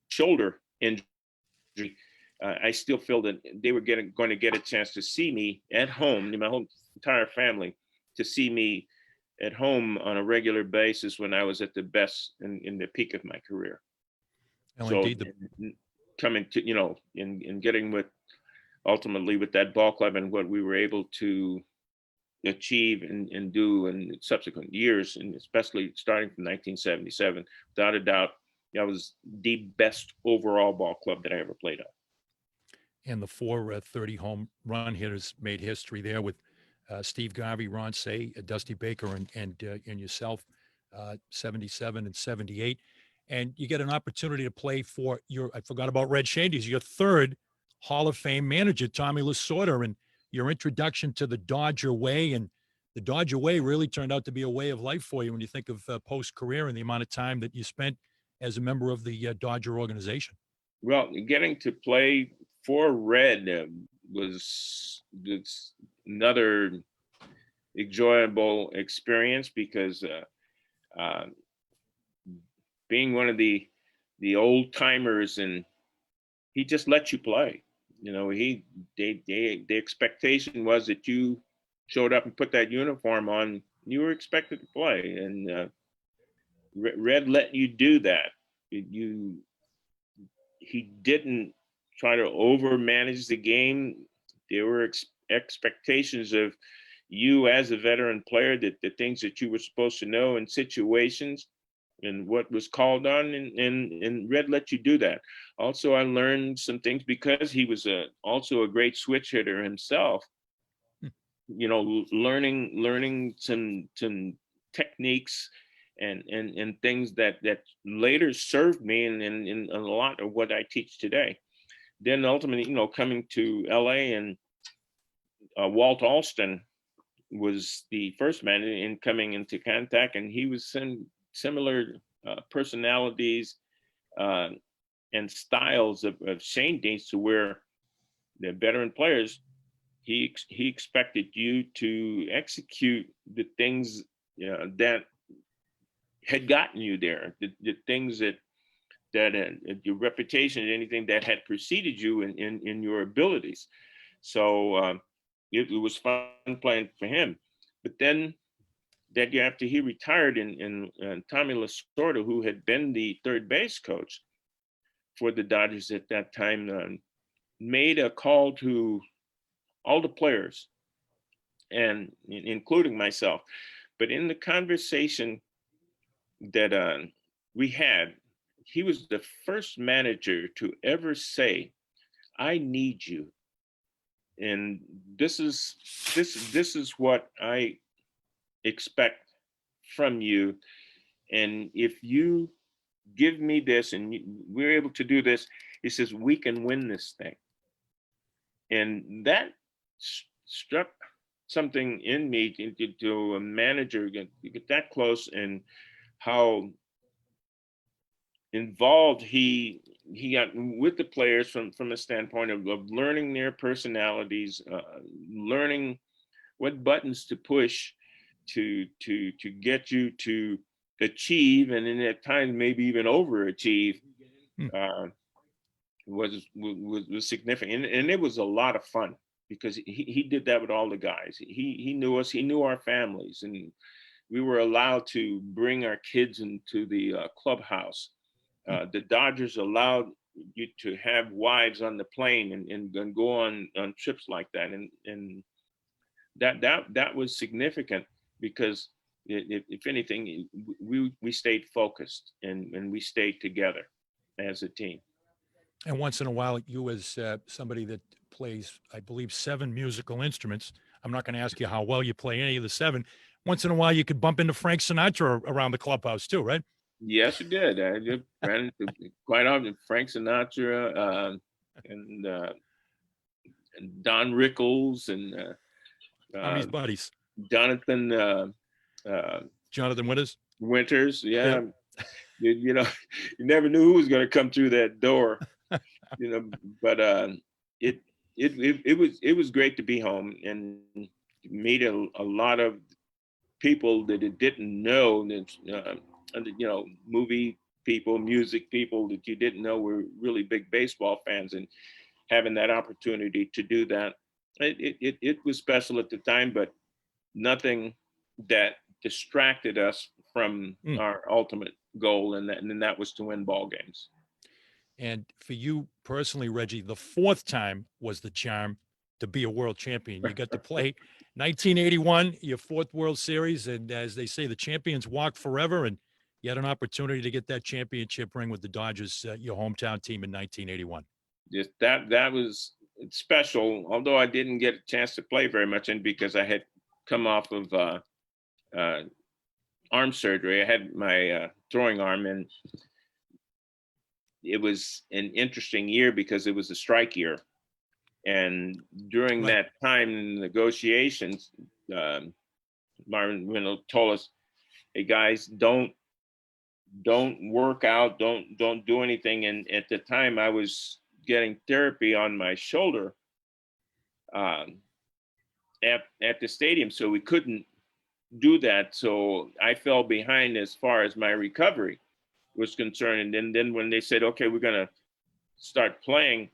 shoulder injury, I still feel that they were going to get a chance to see me at home, my whole entire family, to see me at home on a regular basis when I was at the best in the peak of my career. Well, So indeed, coming to, in getting ultimately with that ball club, and what we were able to achieve and do in subsequent years, and especially starting from 1977, without a doubt, that was the best overall ball club that I ever played on. and the 4 30 home run hitters made history there with Steve Garvey, Ron Say, Dusty Baker, and yourself, 77 and 78. And you get an opportunity to play for I forgot about Red Shandy's, your third Hall of Fame manager, Tommy Lasorda, and your introduction to the Dodger way. And the Dodger way really turned out to be a way of life for you when you think of post-career and the amount of time that you spent as a member of the Dodger organization. Well, getting to play for Red was another enjoyable experience, because being one of the old timers, and he just let you play. The expectation was that you showed up and put that uniform on, you were expected to play, and Red let you do that. He didn't try to overmanage the game. There were expectations of you as a veteran player, that the things that you were supposed to know in situations, and what was called on, and Red let you do that. Also, I learned some things because he was also a great switch hitter himself. You know, learning some techniques and things that later served me in a lot of what I teach today. Then ultimately, you know, coming to LA, and Walt Alston was the first man in coming into contact, and he was similar personalities uh, and styles of Shane Deans, to where the veteran players, he expected you to execute the things that had gotten you there, the things that your reputation, anything that had preceded you in your abilities. So it was fun playing for him. But then that year after he retired, and Tommy Lasorda, who had been the third base coach for the Dodgers at that time, made a call to all the players, and including myself. But in the conversation that we had, he was the first manager to ever say, "I need you," and this is what I expect from you. And if you give me this, and we're able to do this, he says, we can win this thing. And that struck something in me to a manager get that close, and how involved he got with the players from a standpoint of learning their personalities, learning what buttons to push to get you to achieve, and then at times maybe even overachieve. uh, was significant, and it was a lot of fun, because he did that with all the guys. He knew us, he knew our families, and we were allowed to bring our kids into the clubhouse. The Dodgers allowed you to have wives on the plane, and go on trips like that, and that was significant, because if anything, we stayed focused, and we stayed together as a team. And once in a while, you as somebody that plays, I believe, 7 musical instruments, I'm not going to ask you how well you play any of the 7. Once in a while, you could bump into Frank Sinatra around the clubhouse too, right? Yes, you did. I just ran into quite often Frank Sinatra, and Don Rickles, and I'm his uh, buddies. Jonathan uh, Jonathan Winters. Winters. Yeah. Yeah, you know, you never knew who was going to come through that door. You know, but it, it was great to be home and meet a lot of people that it didn't know, that you know, movie people, music people that you didn't know were really big baseball fans, and having that opportunity to do that, it was special at the time, but nothing that distracted us from our ultimate goal, and that was to win ball games. And for you personally, Reggie, the 4th time was the charm to be a world champion. You got to play 1981, your 4th World Series. And as they say, the champions walk forever. And you had an opportunity to get that championship ring with the Dodgers, your hometown team, in 1981. Just that was special, although I didn't get a chance to play very much, and because I had come off of uh, arm surgery. I had my throwing arm, and it was an interesting year because it was a strike year. And during Right. that time in negotiations, Marvin Reynolds told us, "Hey guys, don't work out, don't do anything." And at the time, I was getting therapy on my shoulder um, at the stadium, so we couldn't do that. So I fell behind as far as my recovery was concerned. And then when they said, "Okay, we're gonna start playing,"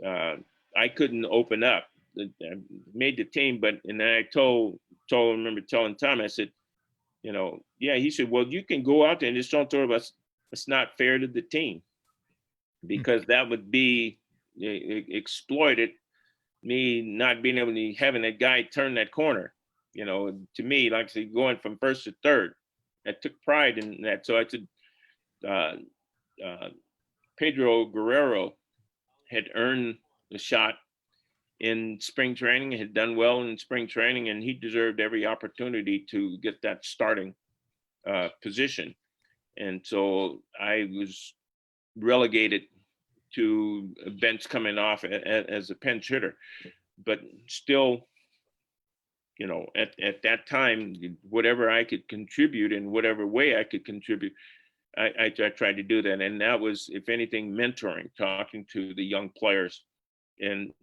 uh, I couldn't open up. I made the team, but and then I remember telling Tom, I said, you know, yeah. He said, "Well, you can go out there and just don't throw us. It's not fair to the team, because that would be exploited, me not being able to having that guy turn that corner. You know, to me, like I said, going from first to third, I took pride in that. So I said, uh, uh, Pedro Guerrero had earned the shot in spring training, had done well in spring training, and he deserved every opportunity to get that starting position. And so I was relegated to a bench coming off as a pinch hitter. But still, you know, at that time, whatever I could contribute in whatever way I could contribute, I tried to do that. And that was, if anything, mentoring, talking to the young players and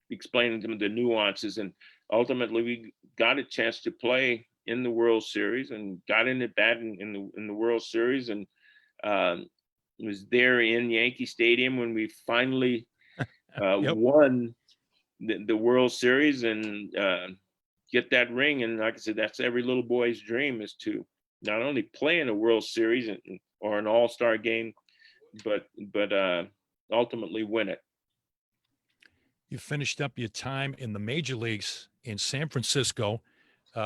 explaining to them the nuances. And ultimately, we got a chance to play in the World Series and got in at bat in the World Series, and was there in Yankee Stadium when we finally Yep. won the World Series and get that ring. And like I said, that's every little boy's dream, is to not only play in a World Series or an All-Star game, but ultimately win it. You finished up your time in the major leagues in San Francisco,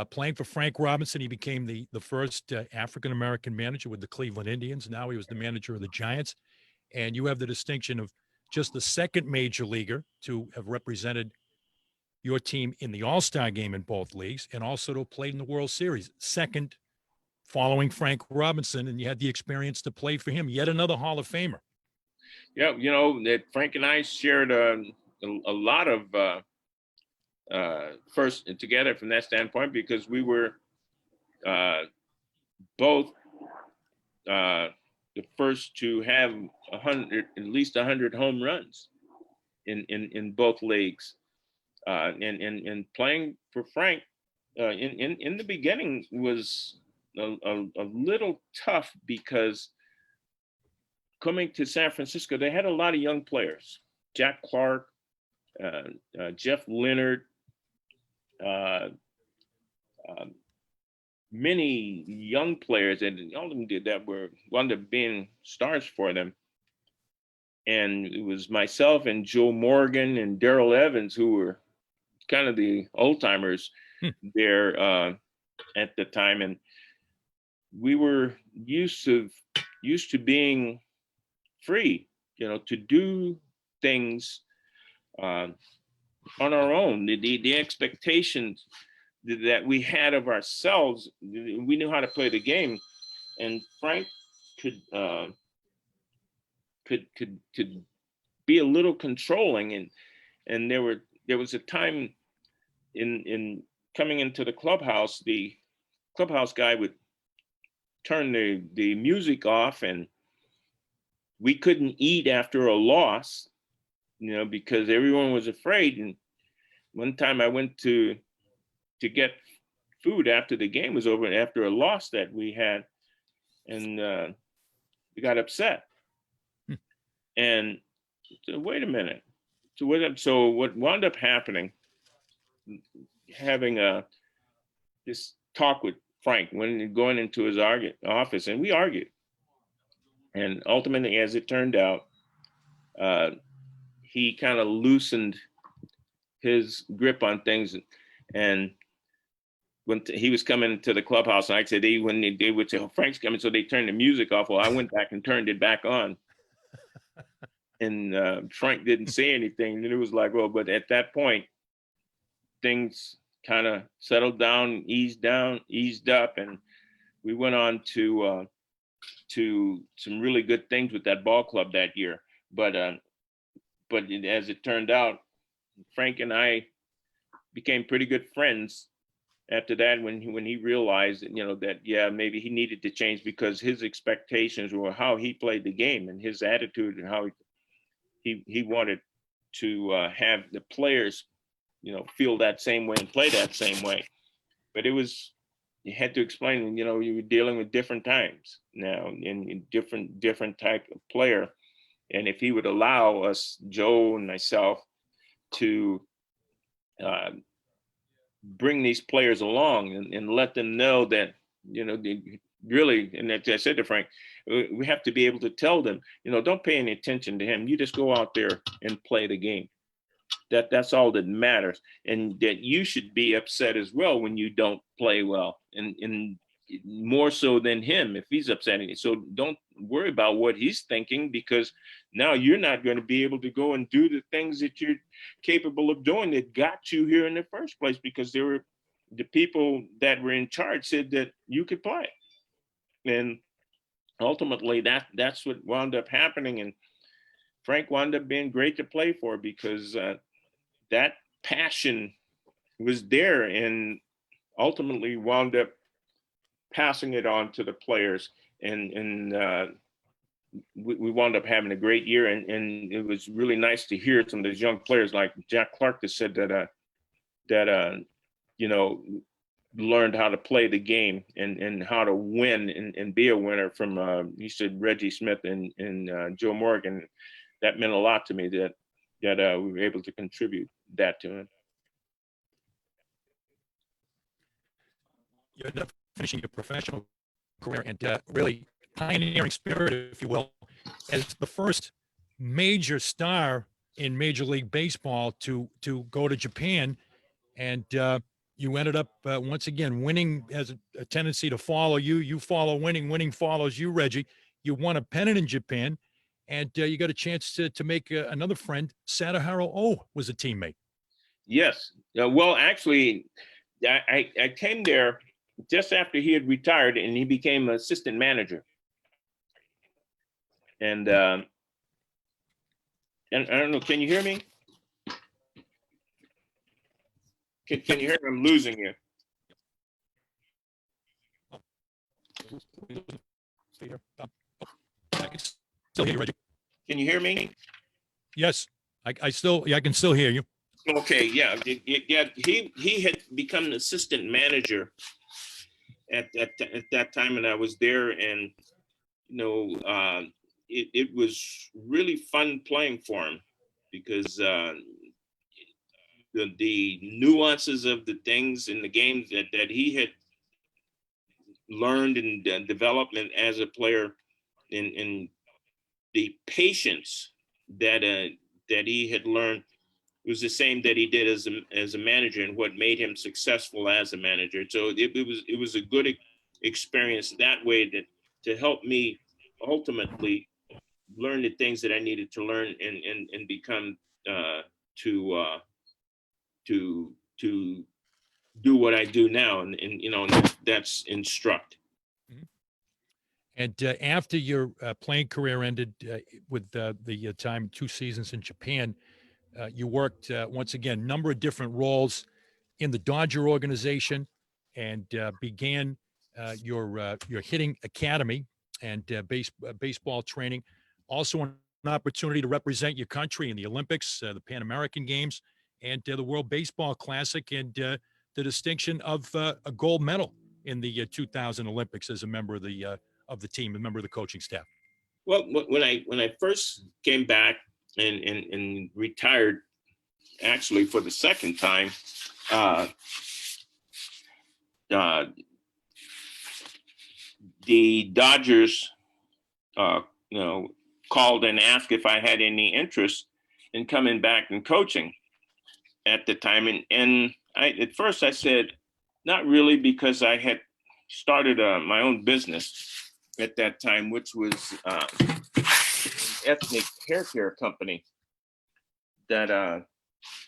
playing for Frank Robinson. He became the first African-American manager with the Cleveland Indians. Now he was the manager of the Giants. And you have the distinction of just the second major leaguer to have represented your team in the All-Star game in both leagues, and also to have played in the World Series. Second, following Frank Robinson, and you had the experience to play for him. Yet another Hall of Famer. Yeah, you know, that Frank and I shared a lot of first together from that standpoint, because we were both the first to have at least 100 home runs in both leagues, and playing for Frank in the beginning was a little tough, because coming to San Francisco, they had a lot of young players: Jack Clark, Jeff Leonard, many young players, and all of them did that were wound up being stars for them. And it was myself and Joe Morgan and Darrell Evans who were kind of the old timers there at the time, and we were used to being free, you know, to do things on our own. The expectations that we had of ourselves, we knew how to play the game, and Frank could be a little controlling, and there was a time in coming into the clubhouse guy would turn the music off, and we couldn't eat after a loss, you know, because everyone was afraid. And one time I went to get food after the game was over, after a loss that we had, and we got upset. And so, wait a minute. So what wound up happening, having this talk with Frank when going into his office, and we argued. And ultimately, as it turned out, he kind of loosened his grip on things. And when he was coming to the clubhouse, and I said, when they would say, "Oh, Frank's coming," so they turned the music off. Well, I went back and turned it back on. And Frank didn't say anything. And it was like, well, but at that point, things kind of settled down, eased up, and we went on to some really good things with that ball club that year. But as it turned out, Frank and I became pretty good friends after that, when he realized, you know, that yeah, maybe he needed to change, because his expectations were how he played the game and his attitude, and how he wanted to have the players, you know, feel that same way and play that same way. But you had to explain, you know, you were dealing with different times now, and different type of player. And if he would allow us, Joe and myself, to bring these players along and let them know that, you know, really, and I said to Frank, we have to be able to tell them, you know, don't pay any attention to him. You just go out there and play the game. That's all that matters. And that you should be upset as well when you don't play well. And more so than him if he's upsetting you. So don't worry about what he's thinking, because now you're not going to be able to go and do the things that you're capable of doing that got you here in the first place, because there were the people that were in charge said that you could play. And ultimately that's what wound up happening. And Frank wound up being great to play for, because that passion was there, and ultimately wound up passing it on to the players. And we wound up having a great year. And it was really nice to hear some of those young players like Jack Clark that said that you know, learned how to play the game and how to win and be a winner from, he said, Reggie Smith and Joe Morgan. That meant a lot to me that we were able to contribute that to him. You ended up finishing your professional career and really pioneering spirit, if you will, as the first major star in Major League Baseball to go to Japan. And you ended up once again winning. Has a tendency to follow you. You follow winning. Winning follows you, Reggie. You won a pennant in Japan, and you got a chance to make another friend. Sadaharu O was a teammate. Yes. Well, actually, I came there just after he had retired, and he became assistant manager. And I don't know. Can you hear me? Can you hear me? I'm losing you. I can still hear you, Reggie. Can you hear me? Yes, I can still hear you. Okay, yeah. He had become an assistant manager at that time, and I was there, and it was really fun playing for him, because the nuances of the things in the games that he had learned and developed as a player, and the patience that he had learned was the same that he did as a manager, and what made him successful as a manager. So it was a good experience that way, that to help me ultimately learn the things that I needed to learn and become to do what I do now, and that's instruct. And after your playing career ended with the time 2 seasons in Japan, you worked once again number of different roles in the Dodger organization, and began your hitting academy and baseball training. Also, an opportunity to represent your country in the Olympics, the Pan American Games, and the World Baseball Classic, and the distinction of a gold medal in the 2000 Olympics as a member of the team, a member of the coaching staff. Well, when I first came back and retired, actually for the second time, the Dodgers, called and asked if I had any interest in coming back and coaching at the time. And at first I said, not really, because I had started my own business at that time, which was an ethnic hair care company that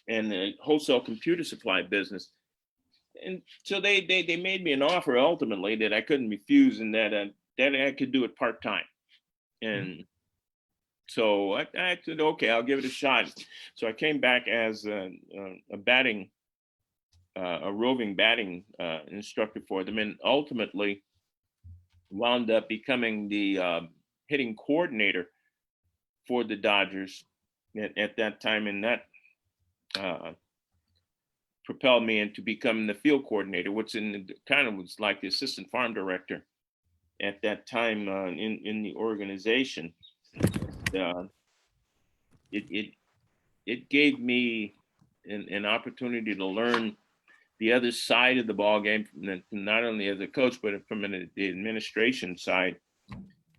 and a wholesale computer supply business. And so they made me an offer ultimately that I couldn't refuse, and that I could do it part-time. And so I said, okay, I'll give it a shot. So I came back as a roving batting instructor for them, and ultimately wound up becoming the hitting coordinator for the Dodgers at that time. And that propelled me into becoming the field coordinator, which was like the assistant farm director at that time in the organization. It gave me an opportunity to learn the other side of the ball game, not only as a coach, but from the administration side,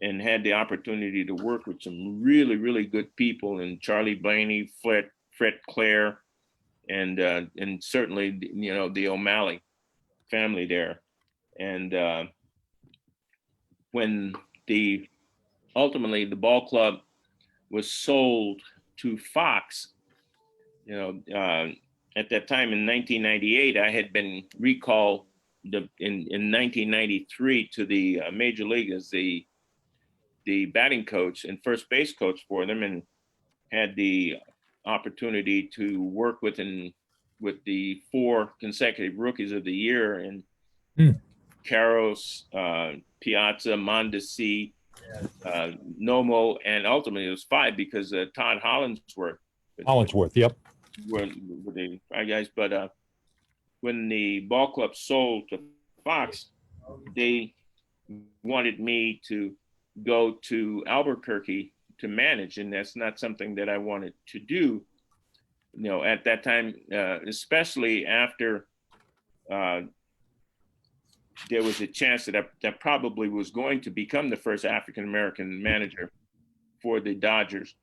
and had the opportunity to work with some really, really good people, and Charlie Blaney, Fred Clare, and certainly the O'Malley family there. And when ultimately the ball club was sold to Fox, at that time in 1998, I had been recalled in 1993 to the major league as the batting coach and first base coach for them, and had the opportunity to work with the 4 consecutive rookies of the year, and Caros, Piazza, Mondesi, Nomo, and ultimately it was 5 because Todd Hollingsworth. Yep. Were the 5 guys. But when the ball club sold to Fox, they wanted me to go to Albuquerque to manage, and that's not something that I wanted to do. At that time, especially after there was a chance that I probably was going to become the first African American manager for the Dodgers.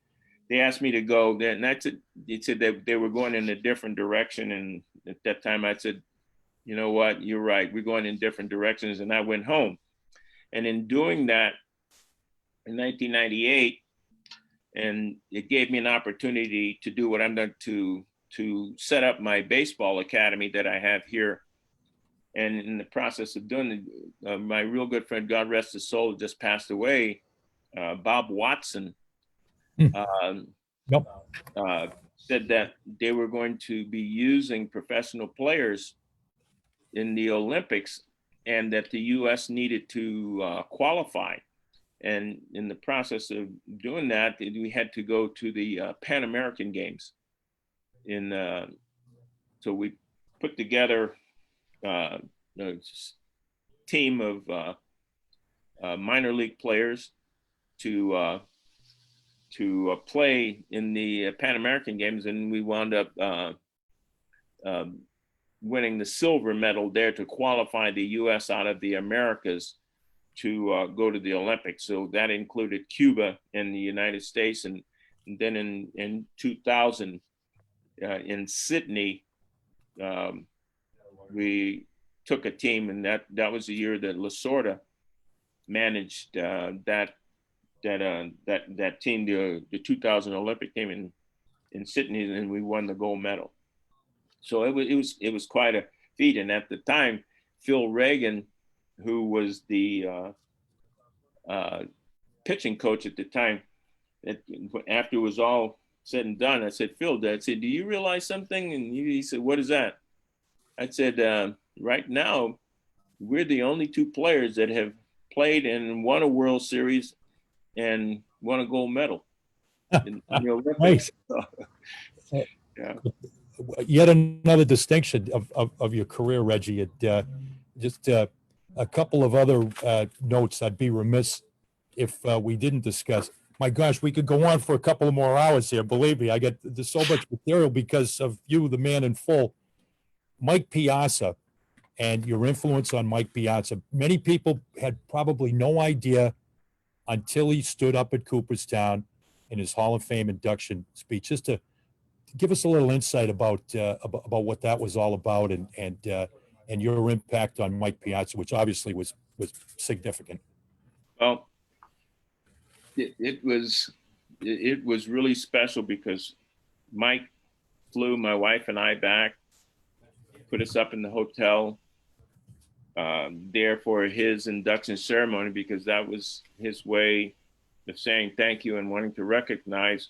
They asked me to go there, and they said that they were going in a different direction. And at that time, I said, you know what, you're right. We're going in different directions. And I went home. And in doing that in 1998, and it gave me an opportunity to do what I'm done to set up my baseball academy that I have here. And in the process of doing it, my real good friend, God rest his soul, just passed away, Bob Watson. Said that they were going to be using professional players in the Olympics, and that the U.S. needed to qualify. And in the process of doing that, we had to go to the Pan American Games. So we put together a team of minor league players to play in the Pan American Games, and we wound up winning the silver medal there to qualify the U.S. out of the Americas to go to the Olympics. So that included Cuba and the United States, and then in 2000 in Sydney, we took a team, and that was the year that Lasorda managed that team, the 2000 Olympic team in Sydney, and we won the gold medal. So it was quite a feat. And at the time, Phil Reagan, who was the pitching coach at the time, after it was all said and done, I said, Phil, Dad, do you realize something? And he said, what is that? I said, right now, we're the only 2 players that have played and won a World Series and won a gold medal. Nice. Yeah. Yet another distinction of your career, Reggie. Just a couple of other notes I'd be remiss if we didn't discuss. My gosh, we could go on for a couple of more hours here. Believe me, there's so much material because of you, the man in full. Mike Piazza and your influence on Mike Piazza. Many people had probably no idea until he stood up at Cooperstown in his Hall of Fame induction speech. Just to give us a little insight about what that was all about, and your impact on Mike Piazza, which obviously was significant. Well, it was really special because Mike flew my wife and I back, put us up in the hotel there for his induction ceremony, because that was his way of saying thank you and wanting to recognize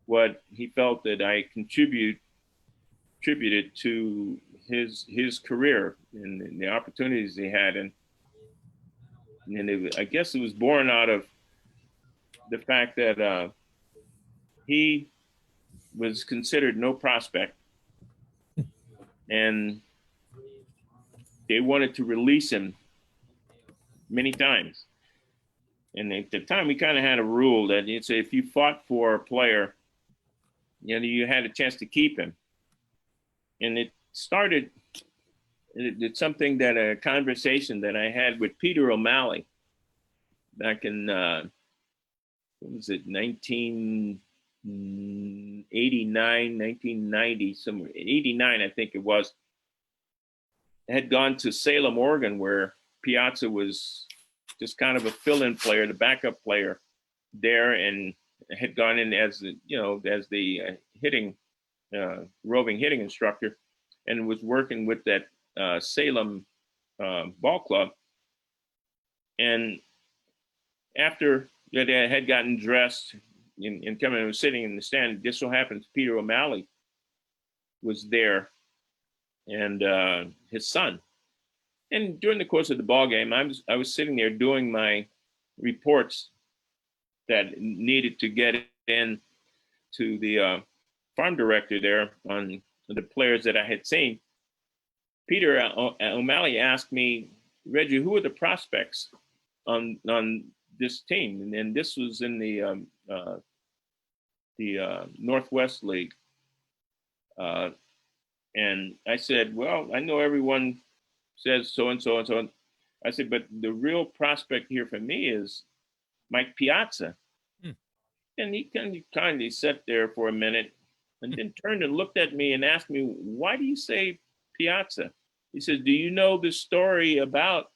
what he felt that I contributed to his career and the opportunities he had. And I guess it was born out of the fact that he was considered no prospect, and they wanted to release him many times. And at the time, we kind of had a rule that you'd say if you fought for a player, you had a chance to keep him. And it's something that a conversation that I had with Peter O'Malley back in, what was it, 1989, 1990, somewhere, 89, I think it was. I had gone to Salem, Oregon, where Piazza was just kind of a fill-in player, the backup player there, and had gone in as the, as the hitting, roving hitting instructor, and was working with that Salem ball club. And after that, I had gotten dressed and coming and was sitting in the stand. It just so happens Peter O'Malley was there, and his son. And during the course of the ball game, I was sitting there doing my reports that needed to get in to the farm director there on the players that I had seen. Peter O'Malley asked me, Reggie, who are the prospects on this team? And this was in the Northwest League. And I said, well, I know everyone says so and so and so. I said, but the real prospect here for me is Mike Piazza. And he kindly sat there for a minute and then turned and looked at me and asked me, why do you say Piazza? He says, do you know the story about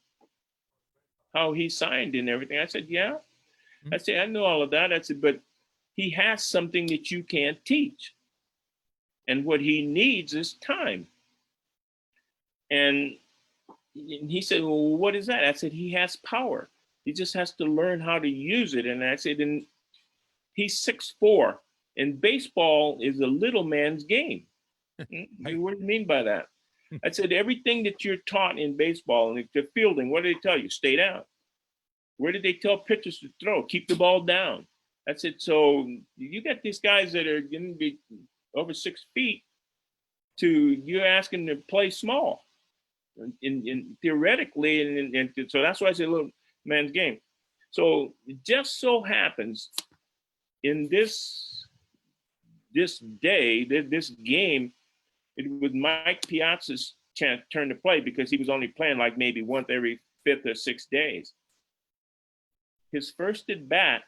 how he signed and everything? I said, yeah. I said, I know all of that. I said, but he has something that you can't teach. And what he needs is time. And he said, well, what is that? I said, he has power. He just has to learn how to use it. And I said, and he's 6'4", and baseball is a little man's game. What do you mean by that? I said, everything that you're taught in baseball and the fielding, what did they tell you? Stay down. Where did they tell pitchers to throw? Keep the ball down. I said, so you got these guys that are going to be over 6 feet you're asking them to play small. In theoretically, and so that's why I say a little man's game. So it just so happens in this game, it was Mike Piazza's turn to play because he was only playing like maybe once every 5th or 6th days. His first at bat,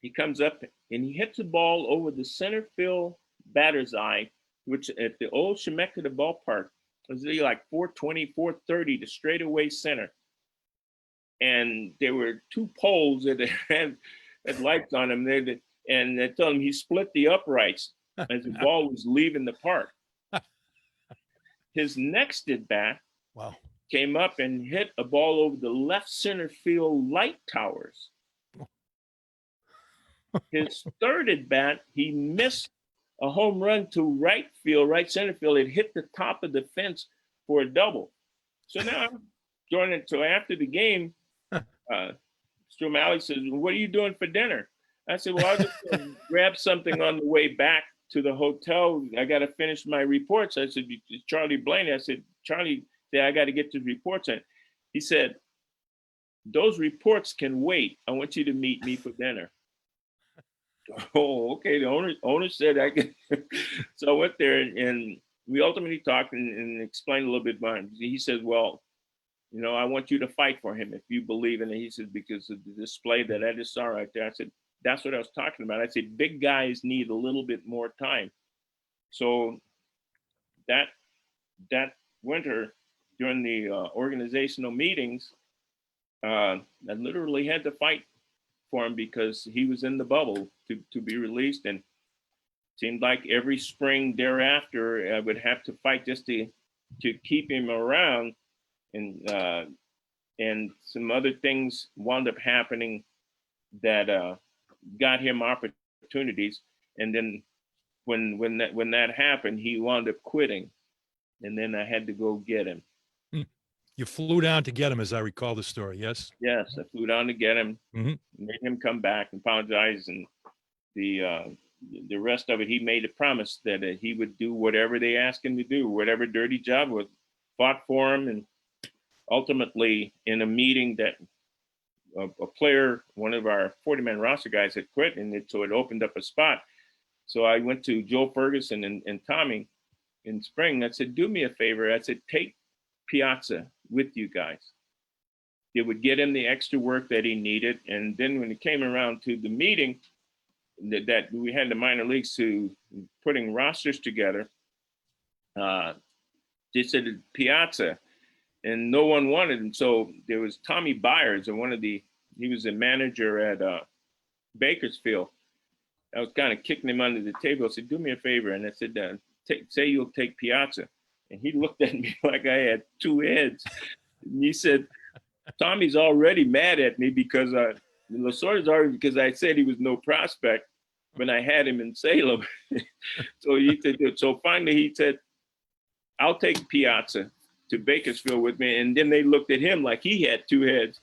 he comes up and he hits the ball over the center field batter's eye, which at the old Chemeketa ballpark was like 420, 430 to straightaway center. And there were 2 poles that had lights on them there, and they told him he split the uprights as the ball was leaving the park. His next at bat came up and hit a ball over the left center field light towers. His third at bat, he missed a home run to right center field. It hit the top of the fence for a double. So now I'm joining. So after the game, Mr. O'Malley says, what are you doing for dinner? I said, well, I was just going to grab something on the way back to the hotel. I got to finish my reports. I said, Charlie Blaney. I said, Charlie, I got to get the reports in. He said, those reports can wait. I want you to meet me for dinner. Oh, okay. The owner said I could. So I went there and we ultimately talked and explained a little bit more. He said, well, I want you to fight for him if you believe in it. He said, because of the display that I just saw right there. I said, that's what I was talking about. I said, big guys need a little bit more time. So that winter during the organizational meetings, I literally had to fight for him because he was in the bubble to be released. And it seemed like every spring thereafter, I would have to fight just to keep him around. And some other things wound up happening that got him opportunities. And then when that happened, he wound up quitting. And then I had to go get him. You flew down to get him, as I recall the story, yes? Yes, I flew down to get him, made him come back and apologize. And the rest of it, he made a promise that he would do whatever they asked him to do, whatever dirty job was, fought for him. And ultimately, in a meeting that a player, one of our 40-man roster guys had quit, and so it opened up a spot. So I went to Joe Ferguson and Tommy in spring. I said, do me a favor. I said, take Piazza with you guys. It would get him the extra work that he needed. And then when it came around to the meeting that we had the minor leagues to putting rosters together, they said Piazza. and no one wanted him. So there was Tommy Byers, and he was a manager at Bakersfield. I was kind of kicking him under the table. I said, "Do me a favor," and I said, "Say you'll take Piazza." And he looked at me like I had two heads. And he said, "Tommy's already mad at me because Lasorda's already because I said he was no prospect when I had him in Salem." So he said, so finally he said, "I'll take Piazza to Bakersfield with me." And then they looked at him like he had two heads.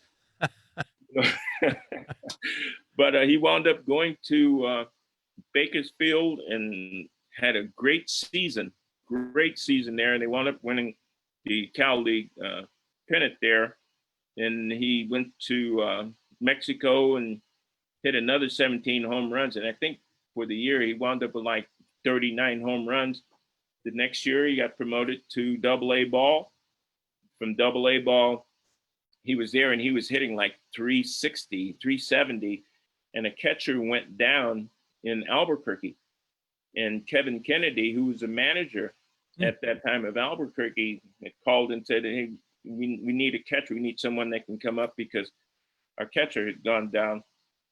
But he wound up going to Bakersfield and had a great season there. And they wound up winning the Cal League pennant there. And he went to Mexico and hit another 17 home runs. And I think for the year, he wound up with like 39 home runs. The next year, he got promoted to AA ball. From AA ball, he was there and he was hitting like 360, 370. And a catcher went down in Albuquerque. And Kevin Kennedy, who was a manager at that time of Albuquerque, had called and said, "Hey, we need a catcher. We need someone that can come up because our catcher had gone down."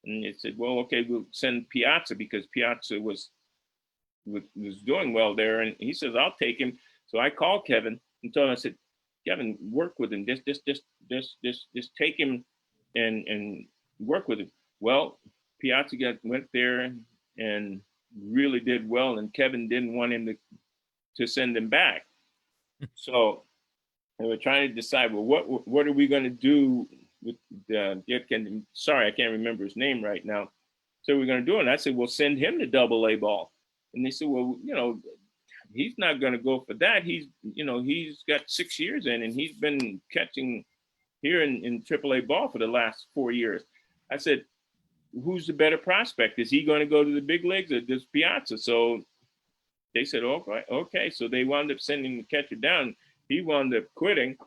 And they said, "Well, okay, we'll send Piazza," because Piazza was doing well there. And he says, "I'll take him." So I called Kevin and told him, I said, "Kevin, work with him. Just take him and work with him." Well, Piazza went there and really did well, and Kevin didn't want him to send him back. So we were trying to decide, well, what are we going to do with sorry, I can't remember his name right now. So we're going to do it. And I said, "Well, send him to AA ball." And they said, "Well, he's not going to go for that. He's got 6 years in, and he's been catching here in AAA ball for the last 4 years." I said, "Who's the better prospect? Is he going to go to the big leagues or does Piazza?" So they said, okay. So they wound up sending the catcher down. He wound up quitting.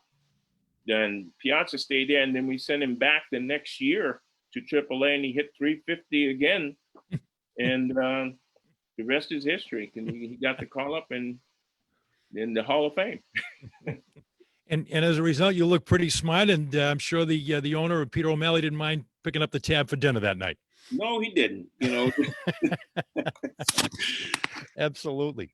Then Piazza stayed there, and then we sent him back the next year to AAA, and he hit 350 again. And the rest is history. And he got the call up in the Hall of Fame. And as a result, you look pretty smart, and I'm sure the owner of Peter O'Malley didn't mind picking up the tab for dinner that night. No, he didn't. Absolutely.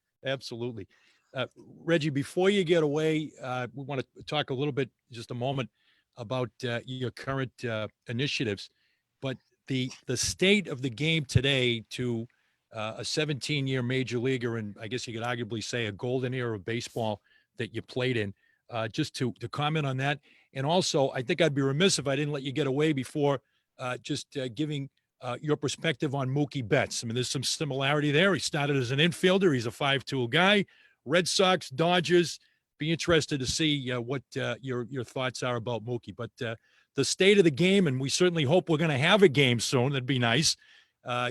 Reggie, before you get away, we want to talk a little bit, just a moment, about your current initiatives. But the state of the game today to a 17-year major leaguer, and I guess you could arguably say a golden era of baseball that you played in, just to comment on that. And also, I think I'd be remiss if I didn't let you get away before just giving your perspective on Mookie Betts. I mean, there's some similarity there. He started as an infielder. He's a 5-tool guy. Red Sox, Dodgers. Be interested to see what your thoughts are about Mookie. But the state of the game, and we certainly hope we're going to have a game soon. That'd be nice.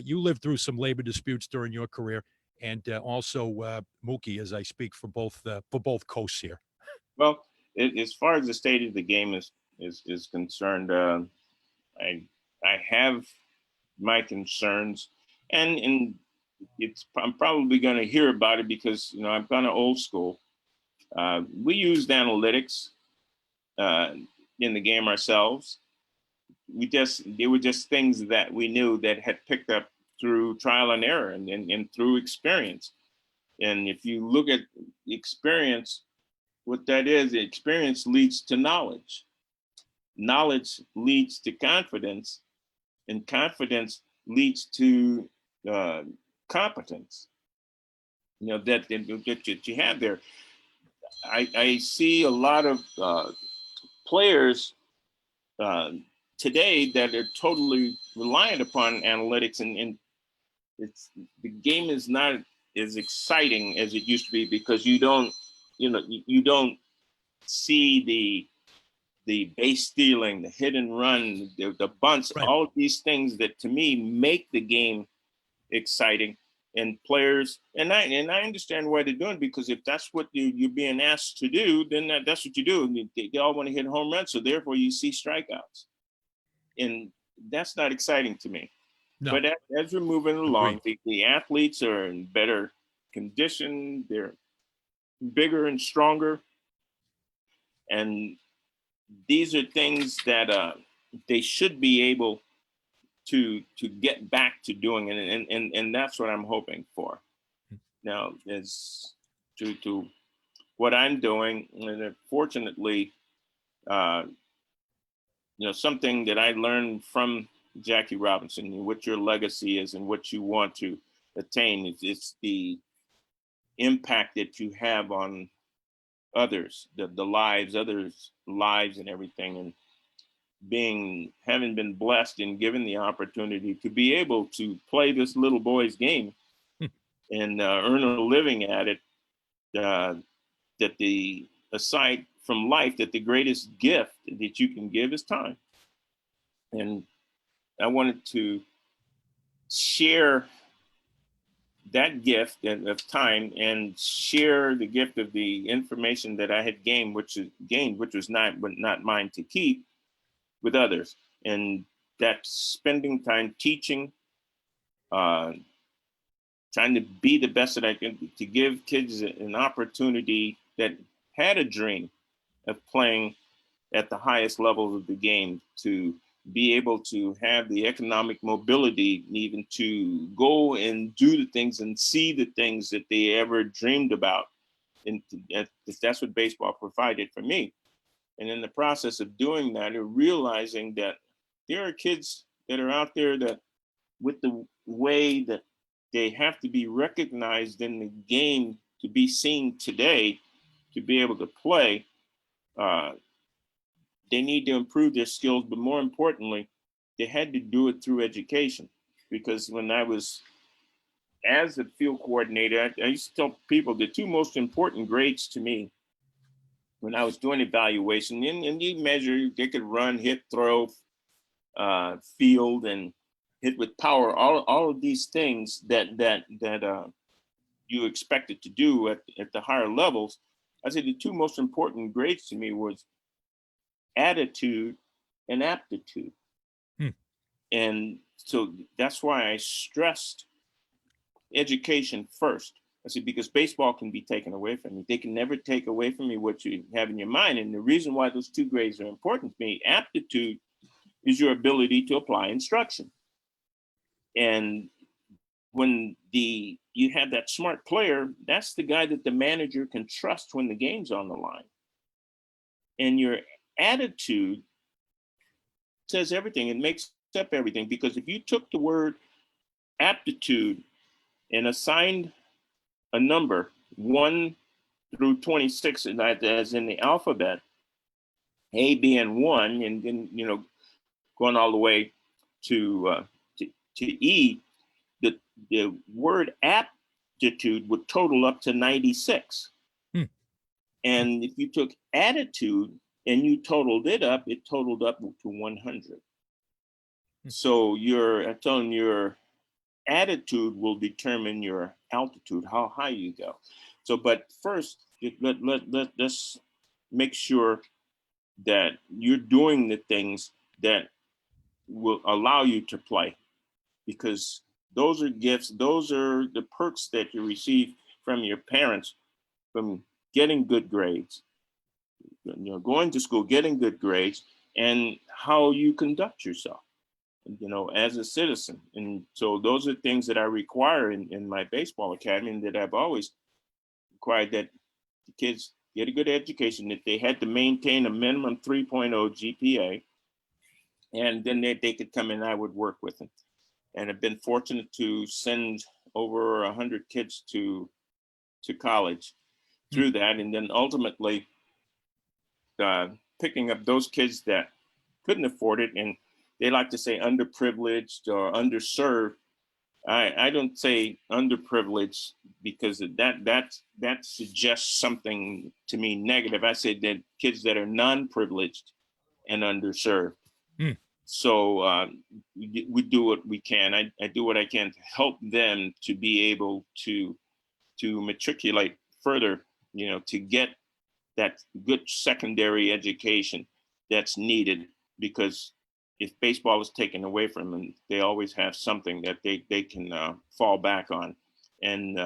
You lived through some labor disputes during your career, and also Mookie, as I speak for both coasts here. Well, as far as the state of the game is concerned, I have my concerns, and I'm probably going to hear about it because I'm kind of old school. We used analytics in the game ourselves. They were just things that we knew that had picked up through trial and error and through experience. And if you look at experience, what that is, experience leads to knowledge. Knowledge leads to confidence, and confidence leads to competence. That you have there. I see a lot of players today that are totally reliant upon analytics, and the game is not as exciting as it used to be because you don't see the base stealing, the hit and run, the bunts, Right. all of these things that to me make the game exciting. And players, and I understand why they're doing, because if that's what you're being asked to do, then that's what you do. They all want to hit home runs, so therefore you see strikeouts, and that's not exciting to me. No. But as we're moving along, Agreed. the athletes are in better condition. They're bigger and stronger, and these are things that they should be able to get back to doing, and that's what I'm hoping for. Now, as to what I'm doing, and fortunately, uh, something that I learned from Jackie Robinson, what your legacy is and what you want to attain is it's the impact that you have on others, the lives, others' lives and everything. And having been blessed and given the opportunity to be able to play this little boy's game and earn a living at it, uh, that aside from life, that the greatest gift that you can give is time. And I wanted to share that gift of time and share the gift of the information that I had gained, which was not mine to keep, with others. And that's spending time teaching, uh, trying to be the best that I can, to give kids an opportunity that had a dream of playing at the highest levels of the game, to be able to have the economic mobility, even to go and do the things and see the things that they ever dreamed about. And that's what baseball provided for me. And in the process of doing that, and realizing that there are kids that are out there that, with the way that they have to be recognized in the game to be seen today, to be able to play, uh, they need to improve their skills, but more importantly, they had to do it through education. Because when I was, as a field coordinator, I used to tell people the two most important grades to me when I was doing evaluation, and you measure, they could run, hit, throw, field, and hit with power, all of these things that you expected to do at the higher levels. I said the two most important grades to me was attitude and aptitude. And so that's why I stressed education first. I said, because baseball can be taken away from me. They can never take away from me what you have in your mind. And the reason why those two grades are important to me, aptitude is your ability to apply instruction. And when you have that smart player, that's the guy that the manager can trust when the game's on the line. And your attitude says everything. It makes up everything. Because if you took the word aptitude and assigned a number 1 through 26, as in the alphabet, A being 1, and then going all the way to E, the word aptitude would total up to 96. And if you took attitude and you totaled it totaled up to 100. So your attitude will determine your altitude, how high you go. So, but first, let's make sure that you're doing the things that will allow you to play, because those are gifts. Those are the perks that you receive from your parents, from getting good grades, going to school, getting good grades, and how you conduct yourself, as a citizen. And so those are things that I require in my baseball academy, and that I've always required, that the kids get a good education, that they had to maintain a minimum 3.0 GPA, and then they could come in, I would work with them. And I've been fortunate to send over 100 kids to college through that. And then ultimately picking up those kids that couldn't afford it, and they like to say underprivileged or underserved. I don't say underprivileged, because that suggests something to me negative. I say that kids that are non-privileged and underserved. So we do what we can. I do what I can to help them to be able to matriculate further, to get that good secondary education that's needed. Because if baseball is taken away from them, they always have something that they can fall back on. And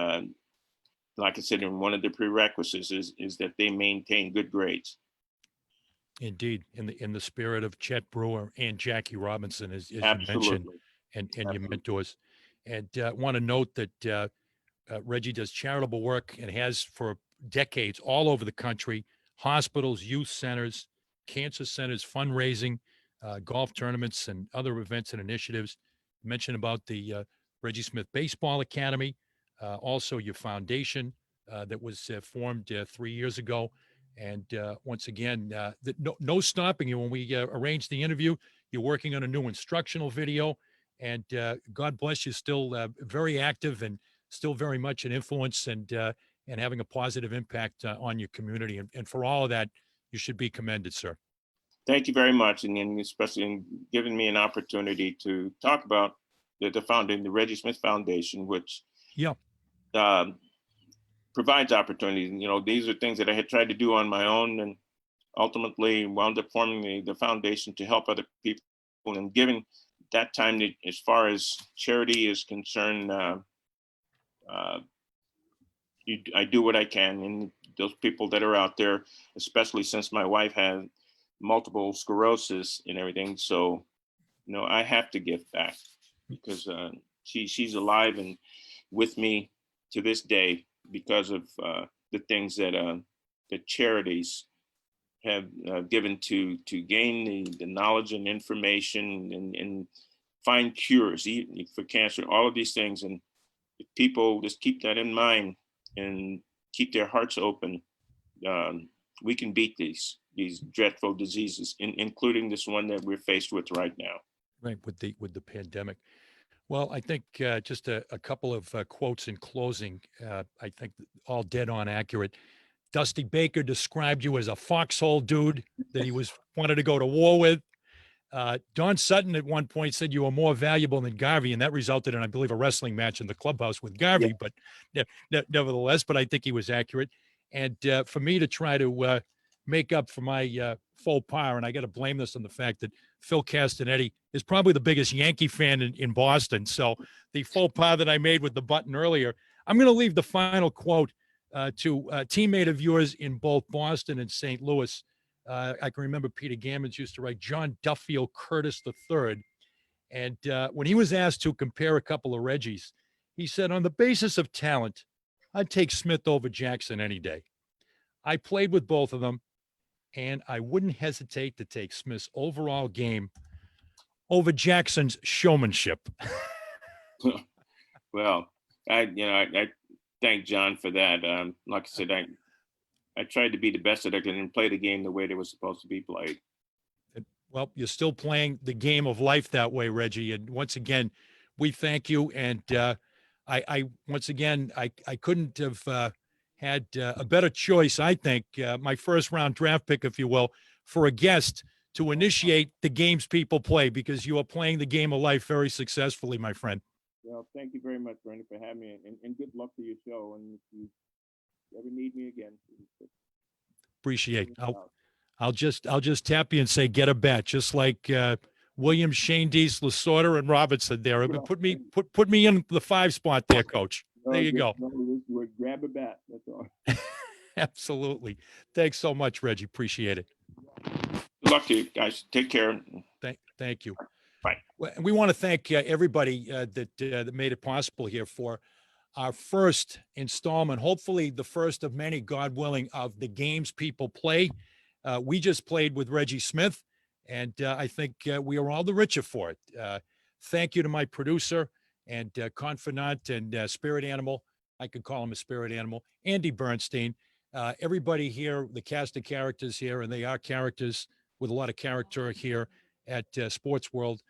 like I said, one of the prerequisites is that they maintain good grades. Indeed, in the spirit of Chet Brewer and Jackie Robinson, as you mentioned, Absolutely. and your Absolutely. mentors. And want to note that Reggie does charitable work and has for decades all over the country, hospitals, youth centers, cancer centers, fundraising, golf tournaments, and other events and initiatives. You mentioned about the Reggie Smith Baseball Academy, also your foundation that was formed 3 years ago. And once again, no stopping you when we arranged the interview. You're working on a new instructional video, and God bless you, still very active and still very much an influence and having a positive impact on your community. And for all of that, you should be commended, sir. Thank you very much, and especially in giving me an opportunity to talk about the founding, the Reggie Smith Foundation, which Yeah, um, provides opportunities. You know, these are things that I had tried to do on my own, and ultimately wound up forming the foundation to help other people. And given that time, as far as charity is concerned, uh, I do what I can, and those people that are out there, especially since my wife has multiple sclerosis and everything. So, you know, I have to give back because she's alive and with me to this day because of the things that the charities have given to gain the knowledge and information and find cures for cancer, all of these things. And if people just keep that in mind and keep their hearts open, we can beat these dreadful diseases, including this one that we're faced with right now. right, with the pandemic. Well, I think just a couple of quotes in closing. I think all dead on accurate. Dusty Baker described you as a foxhole dude that he wanted to go to war with. Don Sutton at one point said you were more valuable than Garvey, and that resulted in, I believe, a wrestling match in the clubhouse with Yeah. Garvey. But nevertheless, but I think he was accurate. And for me to try to make up for my faux pas, and I got to blame this on the fact that Phil Castanetti is probably the biggest Yankee fan in Boston. So the faux pas that I made with the button earlier, I'm going to leave the final quote to a teammate of yours in both Boston and St. Louis. I can remember Peter Gammons used to write John Duffield Curtis III. And when he was asked to compare a couple of Reggies, he said, on the basis of talent, I'd take Smith over Jackson any day. I played with both of them, and I wouldn't hesitate to take Smith's overall game over Jackson's showmanship. Well, I thank John for that. Like I said, I tried to be the best that I could and play the game the way they were supposed to be played. Well, you're still playing the game of life that way, Reggie. And once again, we thank you. And I once again, I couldn't have had a better choice. I think my first round draft pick, if you will, for a guest to initiate the games people play, because you are playing the game of life very successfully, my friend. Well, thank you very much, Bernie, for having me, and good luck to your show. And if you ever need me again, Appreciate. I'll just tap you and say get a bet, just like Williams, Shane Dees, Lasorda, and Robertson there. Put me in the 5 spot there, Coach. There you go. Grab a bat. That's all. Absolutely. Thanks so much, Reggie. Appreciate it. Good luck to you guys. Take care. Thank you. Bye. And we want to thank everybody that made it possible here for our first installment, hopefully the first of many, God willing, of the games people play. We just played with Reggie Smith, and I think we are all the richer for it. Thank you to my producer and confidant and spirit animal. I could call him a spirit animal, Andy Bernstein. Everybody here, the cast of characters here, and they are characters with a lot of character here at Sports World,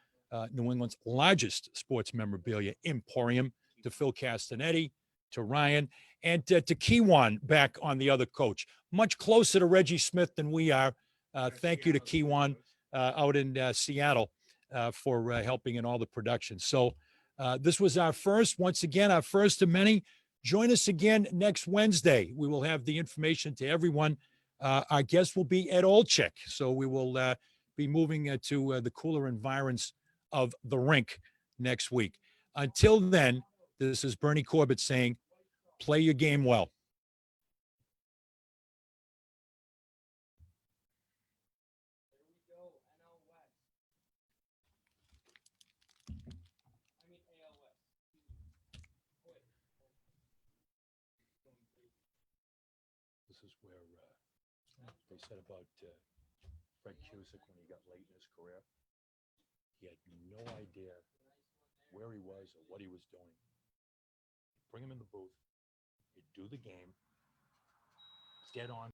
New England's largest sports memorabilia emporium, to Phil Castanetti, to Ryan, and to Kiwan back on the other coach. Much closer to Reggie Smith than we are. Thank you to Kiwan out in Seattle for helping in all the production. So this was our first, once again, our first of many. Join us again next Wednesday. We will have the information to everyone. Our guest will be Ed Olczyk. So we will be moving to the cooler environs of the rink next week. Until then, this is Bernie Corbett saying, play your game well. where they said about Fred Cusick when he got late in his career. He had no idea where he was or what he was doing. Bring him in the booth. He'd do the game, dead on